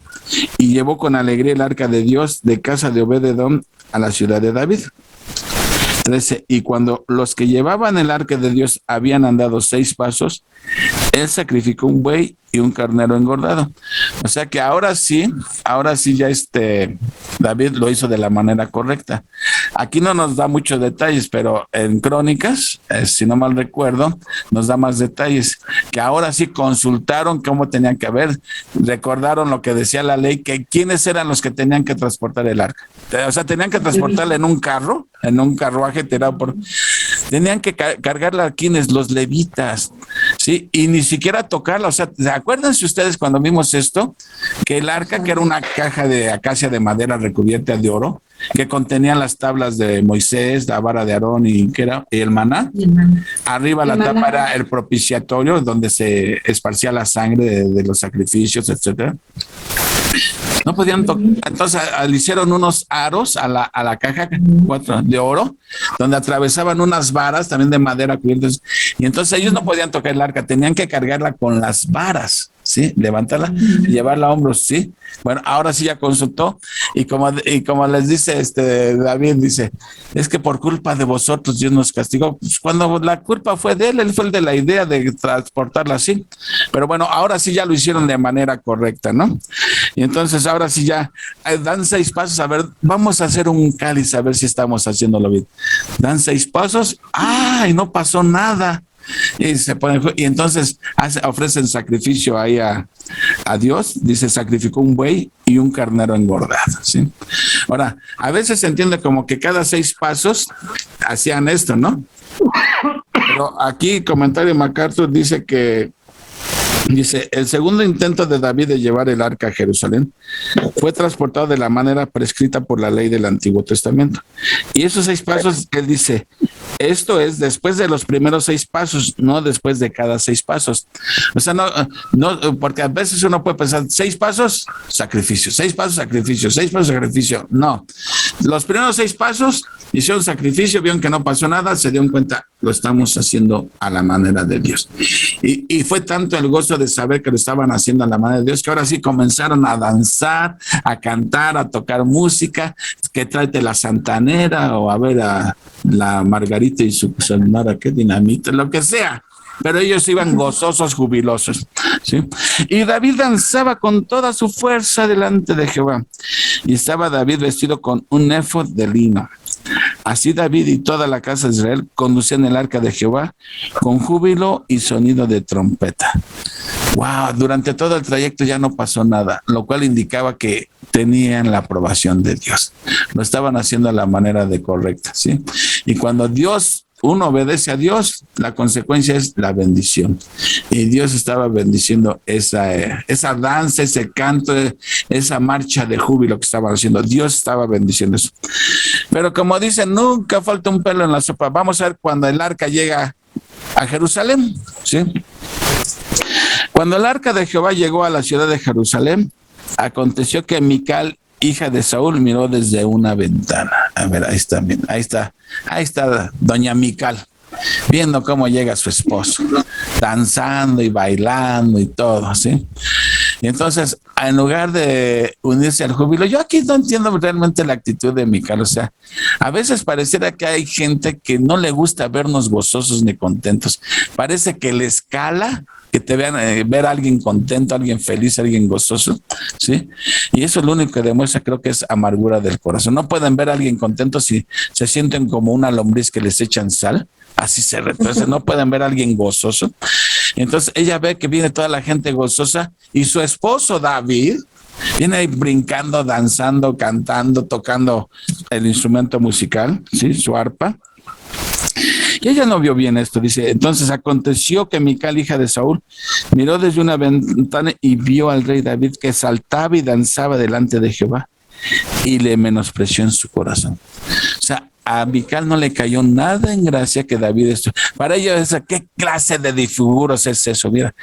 B: y llevó con alegría el arca de Dios de casa de Obed-Edom a la ciudad de David. 13. Y cuando los que llevaban el arca de Dios habían andado 6 pasos, él sacrificó un buey y un carnero engordado. O sea que ahora sí ya David lo hizo de la manera correcta. Aquí no nos da muchos detalles, pero en Crónicas, si no mal recuerdo, nos da más detalles, que ahora sí consultaron cómo tenían que haber, recordaron lo que decía la ley, que quiénes eran los que tenían que transportar el arca. O sea, tenían que transportarla en un carruaje tirado tenían que cargarla a quienes, los levitas, ¿sí? Y ni siquiera tocarla. O sea, acuérdense ustedes cuando vimos esto, que el arca, que era una caja de acacia de madera recubierta de oro, que contenía las tablas de Moisés, la vara de Aarón y el maná. Arriba la tapa era el propiciatorio, donde se esparcía la sangre de los sacrificios, etcétera. No podían tocar. Entonces le hicieron unos aros a la caja 4 de oro, donde atravesaban unas varas también de madera cubiertas. Y entonces ellos no podían tocar el arca, tenían que cargarla con las varas, ¿sí? Levantarla, llevarla a hombros, ¿sí? Bueno, ahora sí ya consultó, y como les dice David, dice, es que por culpa de vosotros Dios nos castigó. Pues cuando la culpa fue de él fue el de la idea de transportarla así. Pero bueno, ahora sí ya lo hicieron de manera correcta, ¿no? Y entonces ahora sí ya dan 6 pasos, a ver, vamos a hacer un cáliz, a ver si estamos haciéndolo bien. Dan 6 pasos, ¡ay, no pasó nada! Y se ponen, y entonces ofrecen sacrificio ahí a a Dios, dice, sacrificó un buey y un carnero engordado, ¿sí? Ahora, a veces se entiende como que cada 6 pasos hacían esto, ¿no? Pero aquí, comentario MacArthur dice, el segundo intento de David de llevar el arca a Jerusalén fue transportado de la manera prescrita por la ley del Antiguo Testamento. Y esos 6 pasos, él dice, esto es después de los primeros 6 pasos, no después de cada 6 pasos. O sea, no, porque a veces uno puede pensar, 6 pasos, sacrificio, 6 pasos, sacrificio, 6 pasos, sacrificio. No, los primeros 6 pasos hicieron sacrificio, vieron que no pasó nada, se dieron cuenta, lo estamos haciendo a la manera de Dios. Y fue tanto el gozo de saber que lo estaban haciendo a la manera de Dios, que ahora sí comenzaron a danzar, a cantar, a tocar música, que tráete la santanera, o a ver a la Margarita y su sonora, que dinamita, lo que sea. Pero ellos iban gozosos, jubilosos, ¿sí? Y David danzaba con toda su fuerza delante de Jehová. Y estaba David vestido con un éfod de lino. Así David y toda la casa de Israel conducían el arca de Jehová con júbilo y sonido de trompeta. Wow, durante todo el trayecto ya no pasó nada, lo cual indicaba que tenían la aprobación de Dios. Lo estaban haciendo a la manera de correcta, ¿sí? Y cuando uno obedece a Dios, la consecuencia es la bendición. Y Dios estaba bendiciendo esa danza, ese canto, esa marcha de júbilo que estaban haciendo. Dios estaba bendiciendo eso. Pero como dicen, nunca falta un pelo en la sopa. Vamos a ver cuando el arca llega a Jerusalén, ¿sí? Cuando el arca de Jehová llegó a la ciudad de Jerusalén, aconteció que Mical, hija de Saúl, miró desde una ventana. A ver, ahí está doña Mical, viendo cómo llega su esposo, danzando y bailando y todo, ¿sí? Y entonces, en lugar de unirse al júbilo, yo aquí no entiendo realmente la actitud de Mical. O sea, a veces pareciera que hay gente que no le gusta vernos gozosos ni contentos. Parece que les cala que te vean, ver a alguien contento, a alguien feliz, a alguien gozoso, ¿sí? Y eso es lo único que demuestra, creo que es amargura del corazón. No pueden ver a alguien contento si se sienten como una lombriz que les echan sal, así se retuerce. No pueden ver a alguien gozoso. Entonces ella ve que viene toda la gente gozosa y su esposo David viene ahí brincando, danzando, cantando, tocando el instrumento musical, ¿sí? Su arpa. Y ella no vio bien esto, dice, entonces aconteció que Mical, hija de Saúl, miró desde una ventana y vio al rey David que saltaba y danzaba delante de Jehová y le menospreció en su corazón. O sea, a Mical no le cayó nada en gracia que David esto. Para ella, ¿qué clase de disfiguros es eso? Mira,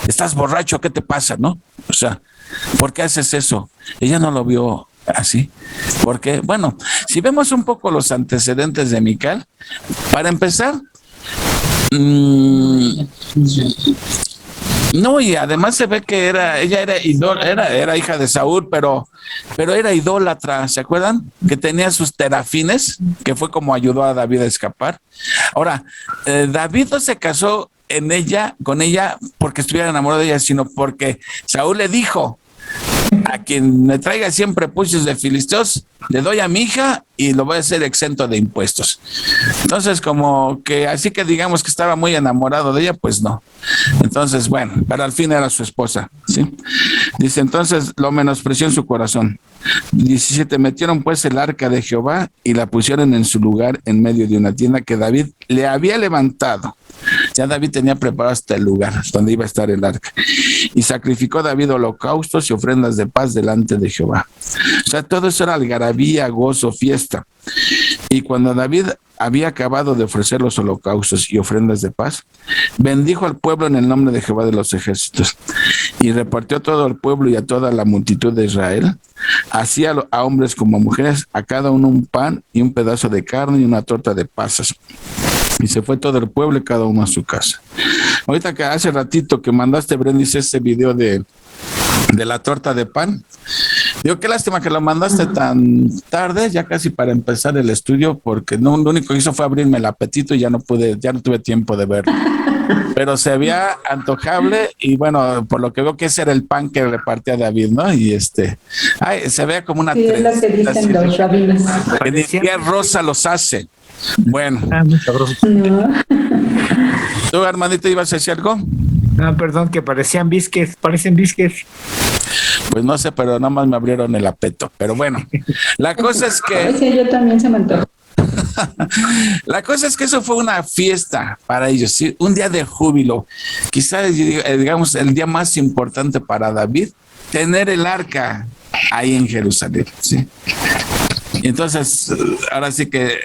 B: estás borracho, ¿qué te pasa, no? O sea, ¿por qué haces eso? Ella no lo vio así, porque, bueno, si vemos un poco los antecedentes de Mical, para empezar, no, y además se ve que ella era hija de Saúl, pero era idólatra, ¿se acuerdan? Que tenía sus terafines, que fue como ayudó a David a escapar. Ahora, David no se casó con ella porque estuviera enamorado de ella, sino porque Saúl le dijo: a quien me traiga 100 prepucios de filisteos, le doy a mi hija y lo voy a hacer exento de impuestos. Entonces, como que así que digamos que estaba muy enamorado de ella, pues no. Entonces, bueno, pero al fin era su esposa, ¿sí? Dice, entonces lo menospreció en su corazón. 17, metieron pues el arca de Jehová y la pusieron en su lugar en medio de una tienda que David le había levantado. Ya David tenía preparado hasta el lugar donde iba a estar el arca. Y sacrificó David holocaustos y ofrendas de paz delante de Jehová. O sea, todo eso era algarabía, gozo, fiesta. Y cuando David había acabado de ofrecer los holocaustos y ofrendas de paz, bendijo al pueblo en el nombre de Jehová de los ejércitos. Y repartió a todo el pueblo y a toda la multitud de Israel, así a hombres como a mujeres, a cada uno un pan y un pedazo de carne y una torta de pasas. Y se fue todo el pueblo y cada uno a su casa. Ahorita que hace ratito que mandaste, Brendis, ese video de la torta de pan. Digo, qué lástima que lo mandaste tan tarde, ya casi para empezar el estudio, porque no, lo único que hizo fue abrirme el apetito y ya no tuve tiempo de verlo. Pero se veía antojable y bueno, por lo que veo que ese era el pan que repartía David, ¿no? Y se ve como una...
F: Sí, es lo que dicen los rabinos.
B: Que ni siquiera Rosa los hace. Bueno.
C: Muy sabroso.
F: No.
B: ¿Tú, hermanito, ibas a decir algo?
C: No, perdón, que parecen biscuits.
B: Pues no sé, pero nada más me abrieron el apeto. Pero bueno, la cosa es que...
F: Sí, yo también se me antojó.
B: La cosa es que eso fue una fiesta para ellos, ¿sí? Un día de júbilo. Quizás, digamos, el día más importante para David, tener el arca ahí en Jerusalén, ¿sí? Y entonces, ahora sí que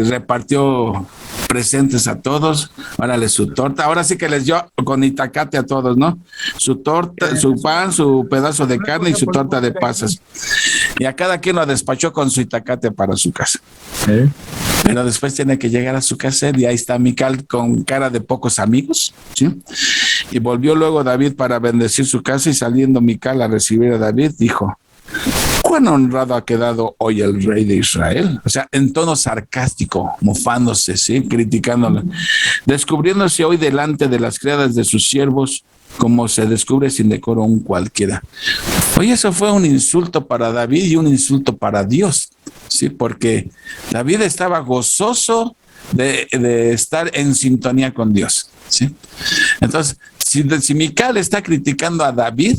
B: repartió presentes a todos, órale su torta, ahora sí que les dio con itacate a todos, ¿no? Su torta, su pan, su pedazo de carne y su torta de pasas. Y a cada quien lo despachó con su itacate para su casa. Pero después tiene que llegar a su casa y ahí está Mical con cara de pocos amigos, ¿sí? Y volvió luego David para bendecir su casa, y saliendo Mical a recibir a David, dijo: ¿cuán honrado ha quedado hoy el rey de Israel? O sea, en tono sarcástico, mofándose, ¿sí? Criticándolo. Descubriéndose hoy delante de las criadas de sus siervos, como se descubre sin decoro un cualquiera. Oye, eso fue un insulto para David y un insulto para Dios, ¿sí? Porque David estaba gozoso de estar en sintonía con Dios, ¿sí? Entonces, si Mical está criticando a David,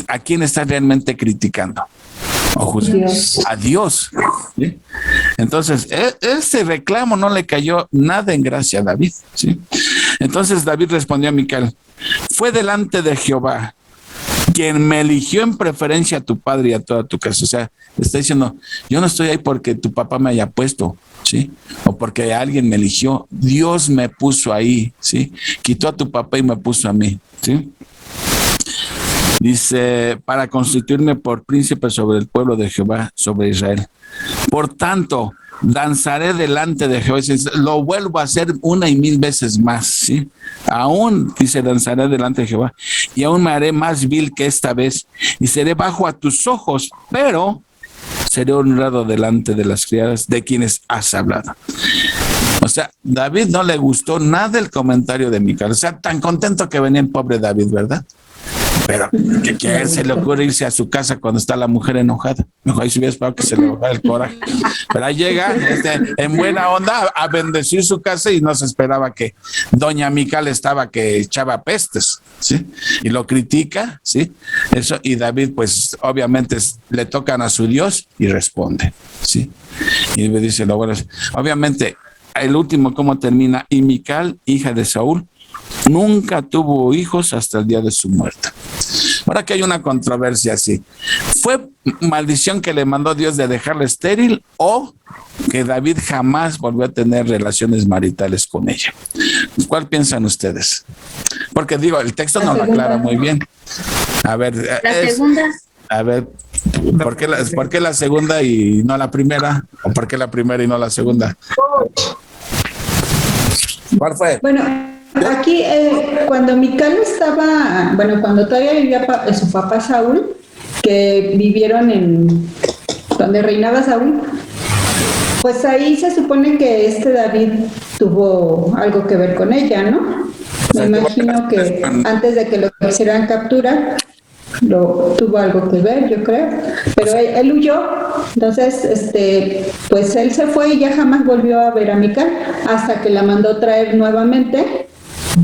B: ¿a quién está realmente criticando? A Dios, ¿sí? Entonces, ese reclamo no le cayó nada en gracia a David, ¿sí? Entonces David respondió a Mical: fue delante de Jehová quien me eligió en preferencia a tu padre y a toda tu casa. O sea, está diciendo, yo no estoy ahí porque tu papá me haya puesto, ¿sí? O porque alguien me eligió. Dios me puso ahí, ¿sí? Quitó a tu papá y me puso a mí, ¿sí? Dice, para constituirme por príncipe sobre el pueblo de Jehová, sobre Israel. Por tanto, danzaré delante de Jehová. Lo vuelvo a hacer 1 y 1000 veces más, ¿sí? Aún, dice, danzaré delante de Jehová, y aún me haré más vil que esta vez, y seré bajo a tus ojos, pero seré honrado delante de las criadas de quienes has hablado. O sea, David no le gustó nada el comentario de Mical. O sea, tan contento que venía el pobre David, ¿verdad? Pero que a él se le ocurre irse a su casa cuando está la mujer enojada. Mejor ahí se hubiera esperado que se le bajara el coraje. Pero ahí llega en buena onda a bendecir su casa, y no se esperaba que doña Mical estaba que echaba pestes, ¿sí? Y lo critica, ¿sí? Eso, y David, pues obviamente le tocan a su Dios y responde, ¿sí? Y me dice, lo bueno, obviamente, el último, ¿cómo termina? Y Mical, hija de Saúl, nunca tuvo hijos hasta el día de su muerte. Ahora que hay una controversia así, ¿fue maldición que le mandó Dios de dejarla estéril, o que David jamás volvió a tener relaciones maritales con ella? ¿Cuál piensan ustedes? Porque digo, el texto no lo aclara muy bien. A ver,
E: la segunda.
B: A ver, ¿por qué la segunda y no la primera? ¿O por qué la primera y no la segunda? ¿Cuál fue?
F: Bueno, aquí cuando Mical estaba, bueno, cuando todavía vivía su papá Saúl, que vivieron en donde reinaba Saúl, pues ahí se supone que David tuvo algo que ver con ella, ¿no? Me imagino que antes de que lo quisieran capturar, tuvo algo que ver, yo creo, pero él huyó. Entonces pues él se fue y ya jamás volvió a ver a Mical hasta que la mandó traer nuevamente,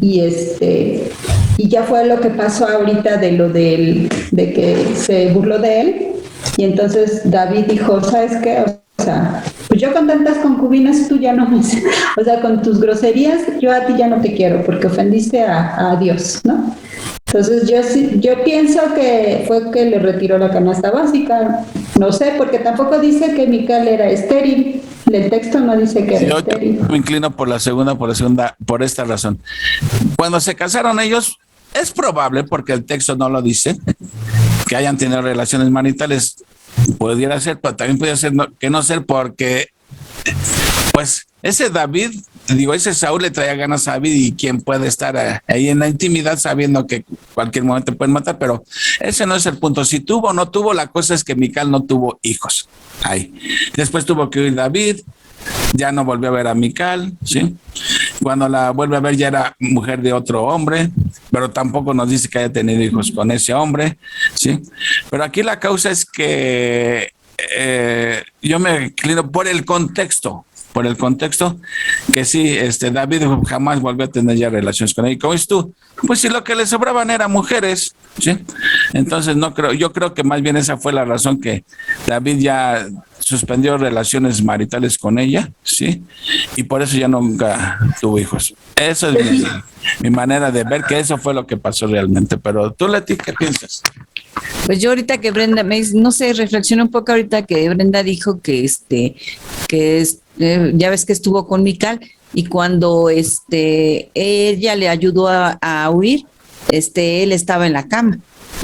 F: y ya fue lo que pasó ahorita de que se burló de él, y entonces David dijo, ¿sabes qué? O sea, pues yo con tantas concubinas, tú ya no me... O sea, con tus groserías, yo a ti ya no te quiero porque ofendiste a Dios, ¿no? Entonces yo pienso que fue que le retiró la canasta básica. No sé, porque tampoco dice que Mical era estéril. El texto no dice que era estéril.
B: Yo me inclino por la segunda, por esta razón. Cuando se casaron ellos, es probable, porque el texto no lo dice, que hayan tenido relaciones maritales. Pudiera ser, pero también pudiera ser que no ser, porque pues ese Saúl le traía ganas a David, y quién puede estar ahí en la intimidad sabiendo que cualquier momento pueden matar. Pero ese no es el punto. Si tuvo o no tuvo, la cosa es que Mical no tuvo hijos. Ahí. Después tuvo que huir David, ya no volvió a ver a Mical, ¿sí? Cuando la vuelve a ver ya era mujer de otro hombre, pero tampoco nos dice que haya tenido hijos con ese hombre, ¿sí? Pero aquí la causa es que yo me inclino por el contexto, que sí, David jamás volvió a tener ya relaciones con ella. ¿Y cómo es tú? Pues si lo que le sobraban eran mujeres, ¿sí? Entonces yo creo que más bien esa fue la razón que David ya suspendió relaciones maritales con ella, ¿sí? Y por eso ya nunca tuvo hijos. Eso es mi manera de ver que eso fue lo que pasó realmente. Pero tú, Leti, ¿qué piensas?
D: Pues yo ahorita que Brenda no sé, reflexioné un poco ahorita que Brenda dijo que ya ves que estuvo con Mical y cuando ella le ayudó a huir, él estaba en la cama.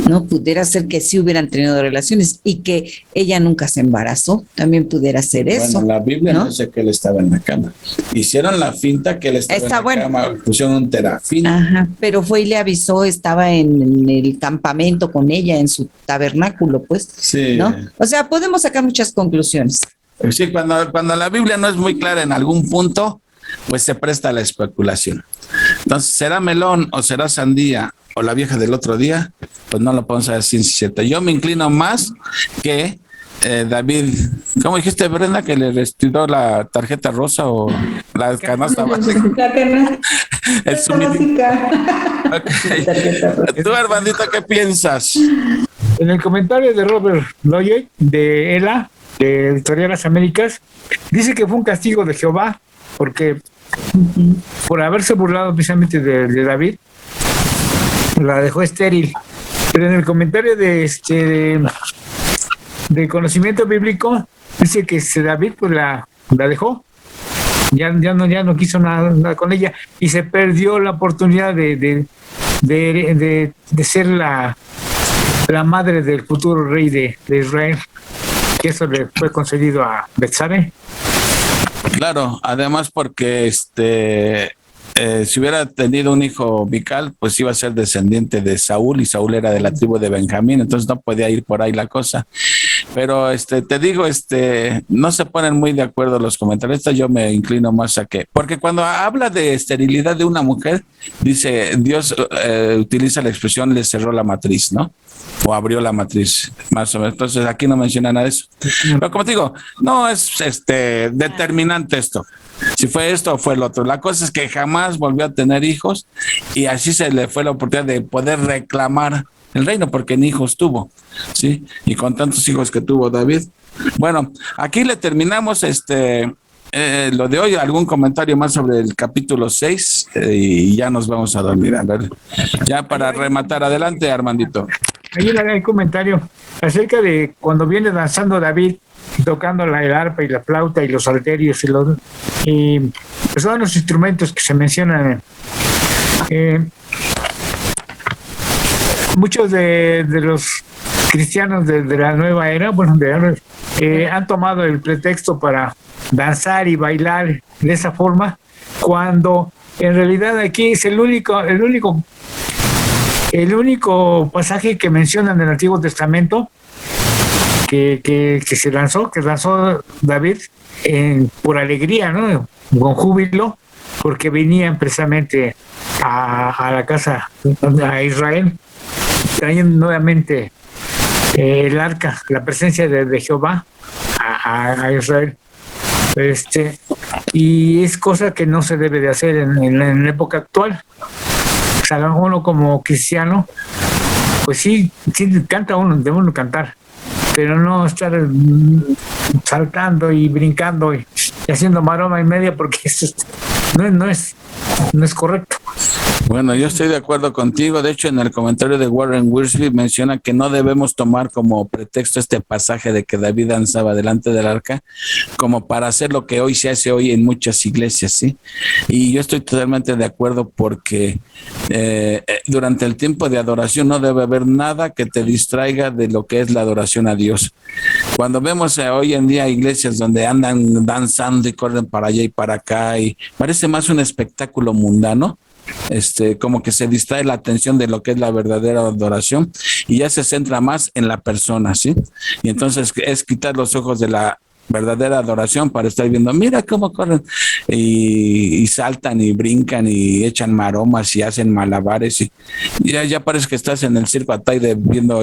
D: No pudiera ser que sí hubieran tenido relaciones y que ella nunca se embarazó, también pudiera ser eso.
B: Bueno, la Biblia no dice que él estaba en la cama. Hicieron la finta que él estaba en la cama, pusieron un terafín.
D: Ajá, pero fue y le avisó, estaba en el campamento con ella, en su tabernáculo, pues.
B: Sí.
D: ¿No? O sea, podemos sacar muchas conclusiones.
B: Sí, cuando la Biblia no es muy clara en algún punto, pues se presta a la especulación. Entonces, ¿será melón o será sandía o la vieja del otro día? Pues no lo podemos saber ciencia cierta. Yo me inclino más que David, ¿cómo dijiste, Brenda, que le restituyó la tarjeta rosa o la canasta básica?
F: La canasta básica.
B: Okay. Tú, Armandito, ¿qué piensas?
C: En el comentario de Robert Lloyd, de ELA, de Editorial Las Américas, dice que fue un castigo de Jehová, porque por haberse burlado precisamente de David, la dejó estéril. Pero en el comentario de conocimiento bíblico, dice que David pues la dejó, ya no quiso nada con ella, y se perdió la oportunidad de ser la madre del futuro rey de Israel, que eso le fue concedido a Betsabe.
B: Claro, además porque si hubiera tenido un hijo Mical, pues iba a ser descendiente de Saúl, y Saúl era de la tribu de Benjamín, entonces no podía ir por ahí la cosa. Pero te digo, no se ponen muy de acuerdo los comentaristas. Yo me inclino más a porque cuando habla de esterilidad de una mujer, dice Dios, utiliza la expresión le cerró la matriz, ¿no? O abrió la matriz, más o menos. Entonces aquí no menciona nada de eso. Pero como te digo, no es determinante esto. Si fue esto o fue el otro. La cosa es que jamás volvió a tener hijos, y así se le fue la oportunidad de poder reclamar el reino, porque ni hijos tuvo, ¿sí? Y con tantos hijos que tuvo David. Bueno, aquí le terminamos lo de hoy. ¿Algún comentario más sobre el capítulo 6? Y ya nos vamos a dormir. A ver, ya para rematar, adelante, Armandito.
C: Hay un comentario acerca de cuando viene danzando David, tocando el arpa y la flauta y los salterios y pues todos los instrumentos que se mencionan. Muchos de los cristianos de la nueva era, han tomado el pretexto para danzar y bailar de esa forma, cuando en realidad aquí es el único pasaje que menciona en el Antiguo Testamento que danzó David por alegría, ¿no? Con júbilo, porque venían precisamente a la casa, a Israel, trayendo nuevamente el arca, la presencia de Jehová a Israel. Y es cosa que no se debe de hacer en la época actual. O sea, uno como cristiano, pues sí canta uno, debe uno cantar, pero no estar saltando y brincando y haciendo maroma y media, porque eso no es correcto.
B: Bueno, yo estoy de acuerdo contigo. De hecho, en el comentario de Warren Wiersbe menciona que no debemos tomar como pretexto este pasaje de que David danzaba delante del arca como para hacer lo que hoy se hace hoy en muchas iglesias, ¿sí? Y yo estoy totalmente de acuerdo, porque durante el tiempo de adoración no debe haber nada que te distraiga de lo que es la adoración a Dios. Cuando vemos hoy en día iglesias donde andan danzando y corren para allá y para acá, y parece más un espectáculo mundano, como que se distrae la atención de lo que es la verdadera adoración, y ya se centra más en la persona, ¿sí? Y entonces es quitar los ojos de la verdadera adoración para estar viendo, mira cómo corren y saltan y brincan y echan maromas y hacen malabares, y ya parece que estás en el circo Ataide viendo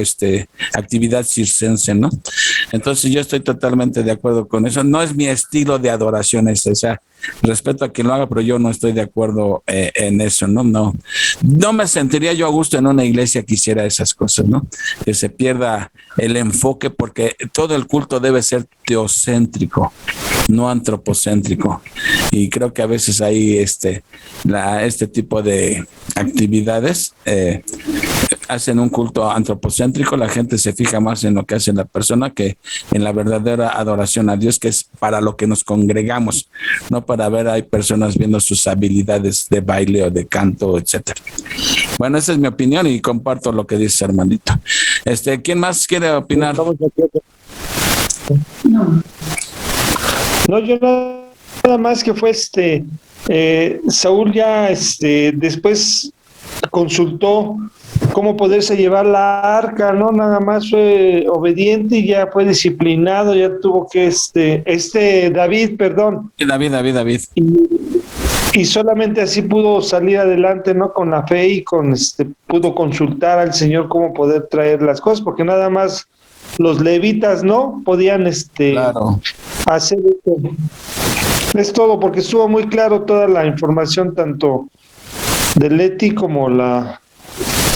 B: actividad circense, ¿no? Entonces yo estoy totalmente de acuerdo con eso. No es mi estilo de adoración o sea, respeto a quien lo haga, pero yo no estoy de acuerdo en eso, no me sentiría yo a gusto en una iglesia que hiciera esas cosas, ¿no? Que se pierda el enfoque, porque todo el culto debe ser teocéntrico, no antropocéntrico, y creo que a veces hay este tipo de actividades hacen un culto antropocéntrico. La gente se fija más en lo que hace la persona que en la verdadera adoración a Dios, que es para lo que nos congregamos, no para ver hay personas viendo sus habilidades de baile o de canto, etcétera. Bueno, esa es mi opinión y comparto lo que dice hermanito. ¿Quién más quiere opinar?
A: No, yo nada más que fue Saúl ya después consultó cómo poderse llevar la arca, ¿no? Nada más fue obediente y ya fue disciplinado, ya tuvo que David. Y solamente así pudo salir adelante, ¿no? Con la fe y pudo consultar al Señor cómo poder traer las cosas, porque nada más los levitas no podían
B: claro.
A: hacer esto. Es todo, porque estuvo muy claro toda la información, tanto de Leti como la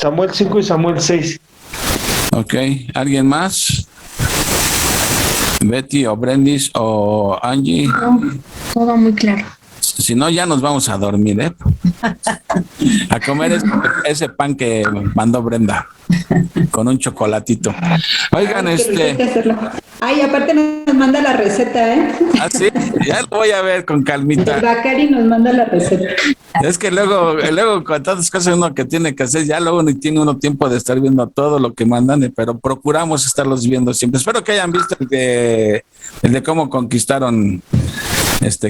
A: Samuel 5 y Samuel 6.
B: Ok, ¿alguien más? Betty o Brendis o Angie.
E: No, todo muy claro.
B: Si no, ya nos vamos a dormir, ¿eh? A comer ese pan que mandó Brenda con un chocolatito. Oigan,
F: Ay, aparte nos manda la receta, ¿eh?
B: Ah, sí, ya lo voy a ver con calmita.
F: El Bacari nos manda la receta.
B: Es que luego con tantas cosas uno que tiene que hacer, ya luego ni tiene uno tiempo de estar viendo todo lo que mandan, pero procuramos estarlos viendo siempre. Espero que hayan visto el de cómo conquistaron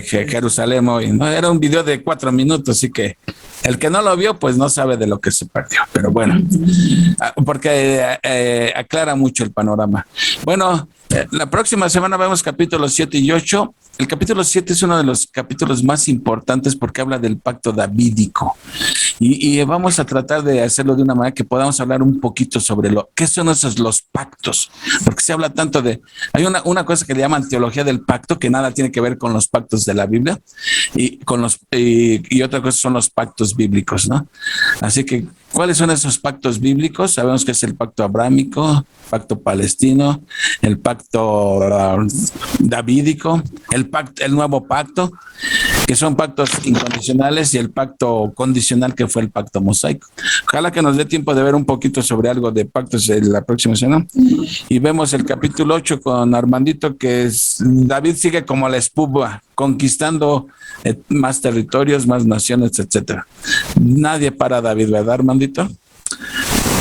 B: Jerusalén hoy, ¿no? Era un video de 4 minutos, así que el que no lo vio, pues no sabe de lo que se perdió, pero bueno, porque aclara mucho el panorama. Bueno, la próxima semana vemos capítulos 7 y 8. El capítulo 7 es uno de los capítulos más importantes porque habla del pacto davídico. Y vamos a tratar de hacerlo de una manera que podamos hablar un poquito sobre qué son los pactos, porque se habla tanto hay una cosa que le llaman teología del pacto, que nada tiene que ver con los pactos de la Biblia, y otra cosa son los pactos bíblicos, ¿no? Así que, ¿cuáles son esos pactos bíblicos? Sabemos que es el pacto abrámico, pacto palestino, el pacto davídico, el nuevo pacto, que son pactos incondicionales, y el pacto condicional, que fue el pacto mosaico. Ojalá que nos dé tiempo de ver un poquito sobre algo de pactos en la próxima semana. Y vemos el capítulo 8 con Armandito, que David sigue como la espuma, conquistando más territorios, más naciones, etcétera. Nadie para a David, ¿verdad, Armandito?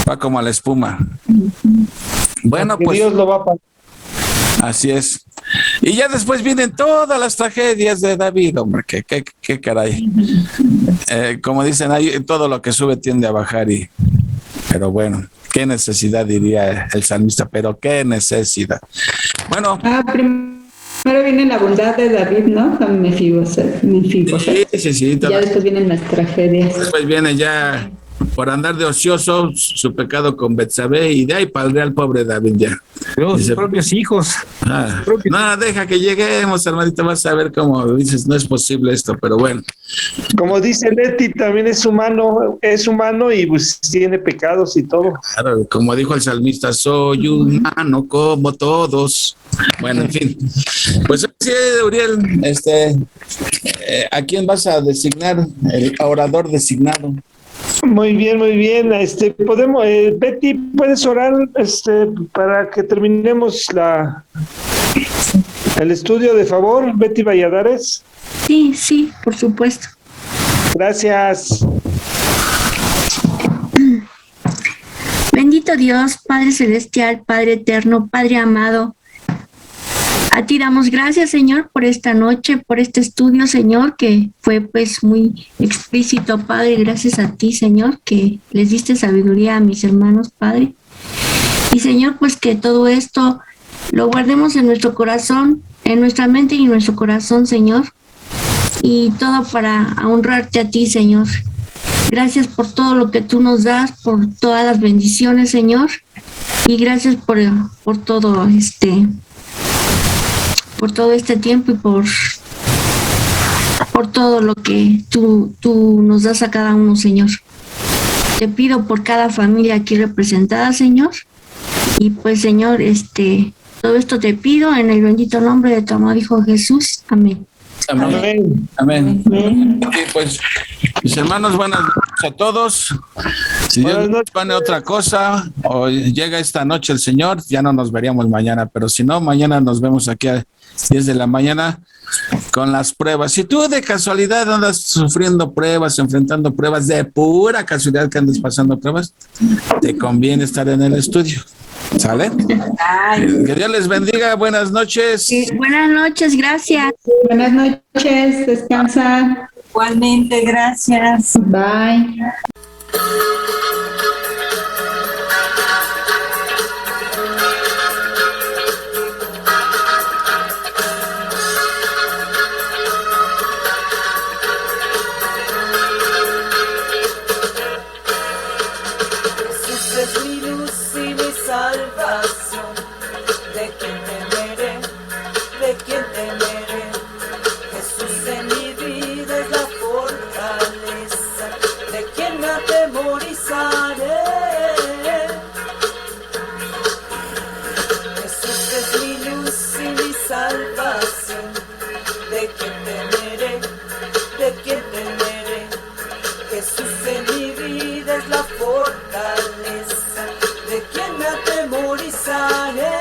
B: Va como a la espuma. Bueno, pues
A: Dios lo va a pasar.
B: Así es. Y ya después vienen todas las tragedias de David, hombre, qué caray. Como dicen, todo lo que sube tiende a bajar, pero bueno, qué necesidad, diría el salmista, pero qué necesidad. Bueno.
F: Primero viene la bondad de David, ¿no? Con Mefiboset.
B: Sí.
F: Ya después vienen las tragedias.
B: Después viene ya, por andar de ocioso, su pecado con Betsabé, y de ahí paldría al pobre David ya.
C: Los propios hijos.
B: No, deja que lleguemos, hermanito, vas a ver cómo dices, no es posible esto, pero bueno.
A: Como dice Leti, también es humano y pues tiene pecados y todo.
B: Claro, como dijo el salmista, soy humano como todos. Bueno, en fin. Pues sí, Uriel, ¿a quién vas a designar, el orador designado?
A: Muy bien. Podemos, Betty, ¿puedes orar para que terminemos el estudio, de favor? Betty Valladares.
E: Sí, por supuesto.
A: Gracias.
E: Bendito Dios, Padre Celestial, Padre Eterno, Padre amado. A ti damos gracias, Señor, por esta noche, por este estudio, Señor, que fue pues muy explícito, Padre. Gracias a ti, Señor, que les diste sabiduría a mis hermanos, Padre. Y, Señor, pues que todo esto lo guardemos en nuestro corazón, en nuestra mente y en nuestro corazón, Señor. Y todo para honrarte a ti, Señor. Gracias por todo lo que tú nos das, por todas las bendiciones, Señor. Y gracias por todo por todo este tiempo y por por todo lo que tú nos das a cada uno, Señor. Te pido por cada familia aquí representada, Señor. Y pues, Señor, todo esto te pido en el bendito nombre de tu amado Hijo Jesús. Amén.
B: Amén. Amén.
F: Amén.
B: Sí, pues, mis hermanos, buenas noches a todos. Si Dios nos pone otra cosa o llega esta noche el Señor, ya no nos veríamos mañana, pero si no, mañana nos vemos aquí a 10 de la mañana con las pruebas. Si tú de casualidad andas sufriendo pruebas, enfrentando pruebas, de pura casualidad que andes pasando pruebas, te conviene estar en el estudio. ¿Sale? Que Dios les bendiga. Buenas noches.
E: Sí, buenas noches, gracias.
F: Buenas noches, descansa.
G: Igualmente, gracias.
F: Bye.
G: Jesús es mi luz y mi salvación. ¿De quién temeré? ¿De quién temeré? Jesús en mi vida es la fortaleza. ¿De quién me atemorizaré? Jesús es mi luz y mi salvación. ¿De quién temeré? ¿De quién temeré? Jesús en mi vida es la fortaleza. ¿De quién me atemorizaré?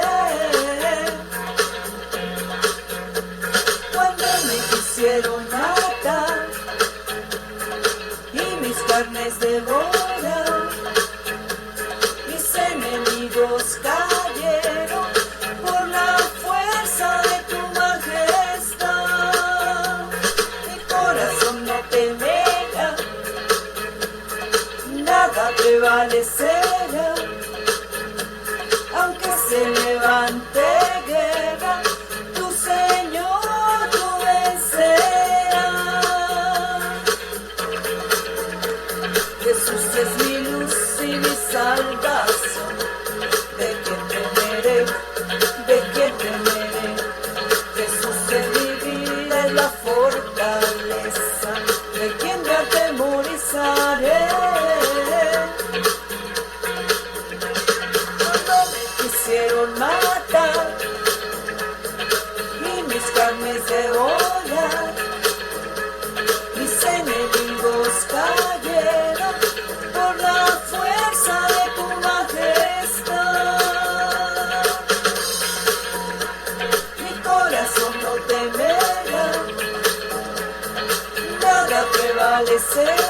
G: Cuando me quisieron matar y mis carnes devorar, mis enemigos cayeron por la fuerza de tu majestad. Mi corazón no temerá, nada prevalecerá, aunque se levante guerra, tu Señor tú vencerás. Jesús es mi luz y mi salvación. ¿De quién temeré? ¿De quién temeré? Jesús es mi vida, es la fortaleza. ¿De quién me atemorizaré? Cuando me quisieron matar y mis carnes devorar, mis enemigos cayeron por la fuerza de tu majestad. Mi corazón no temerá, nada prevalecerá,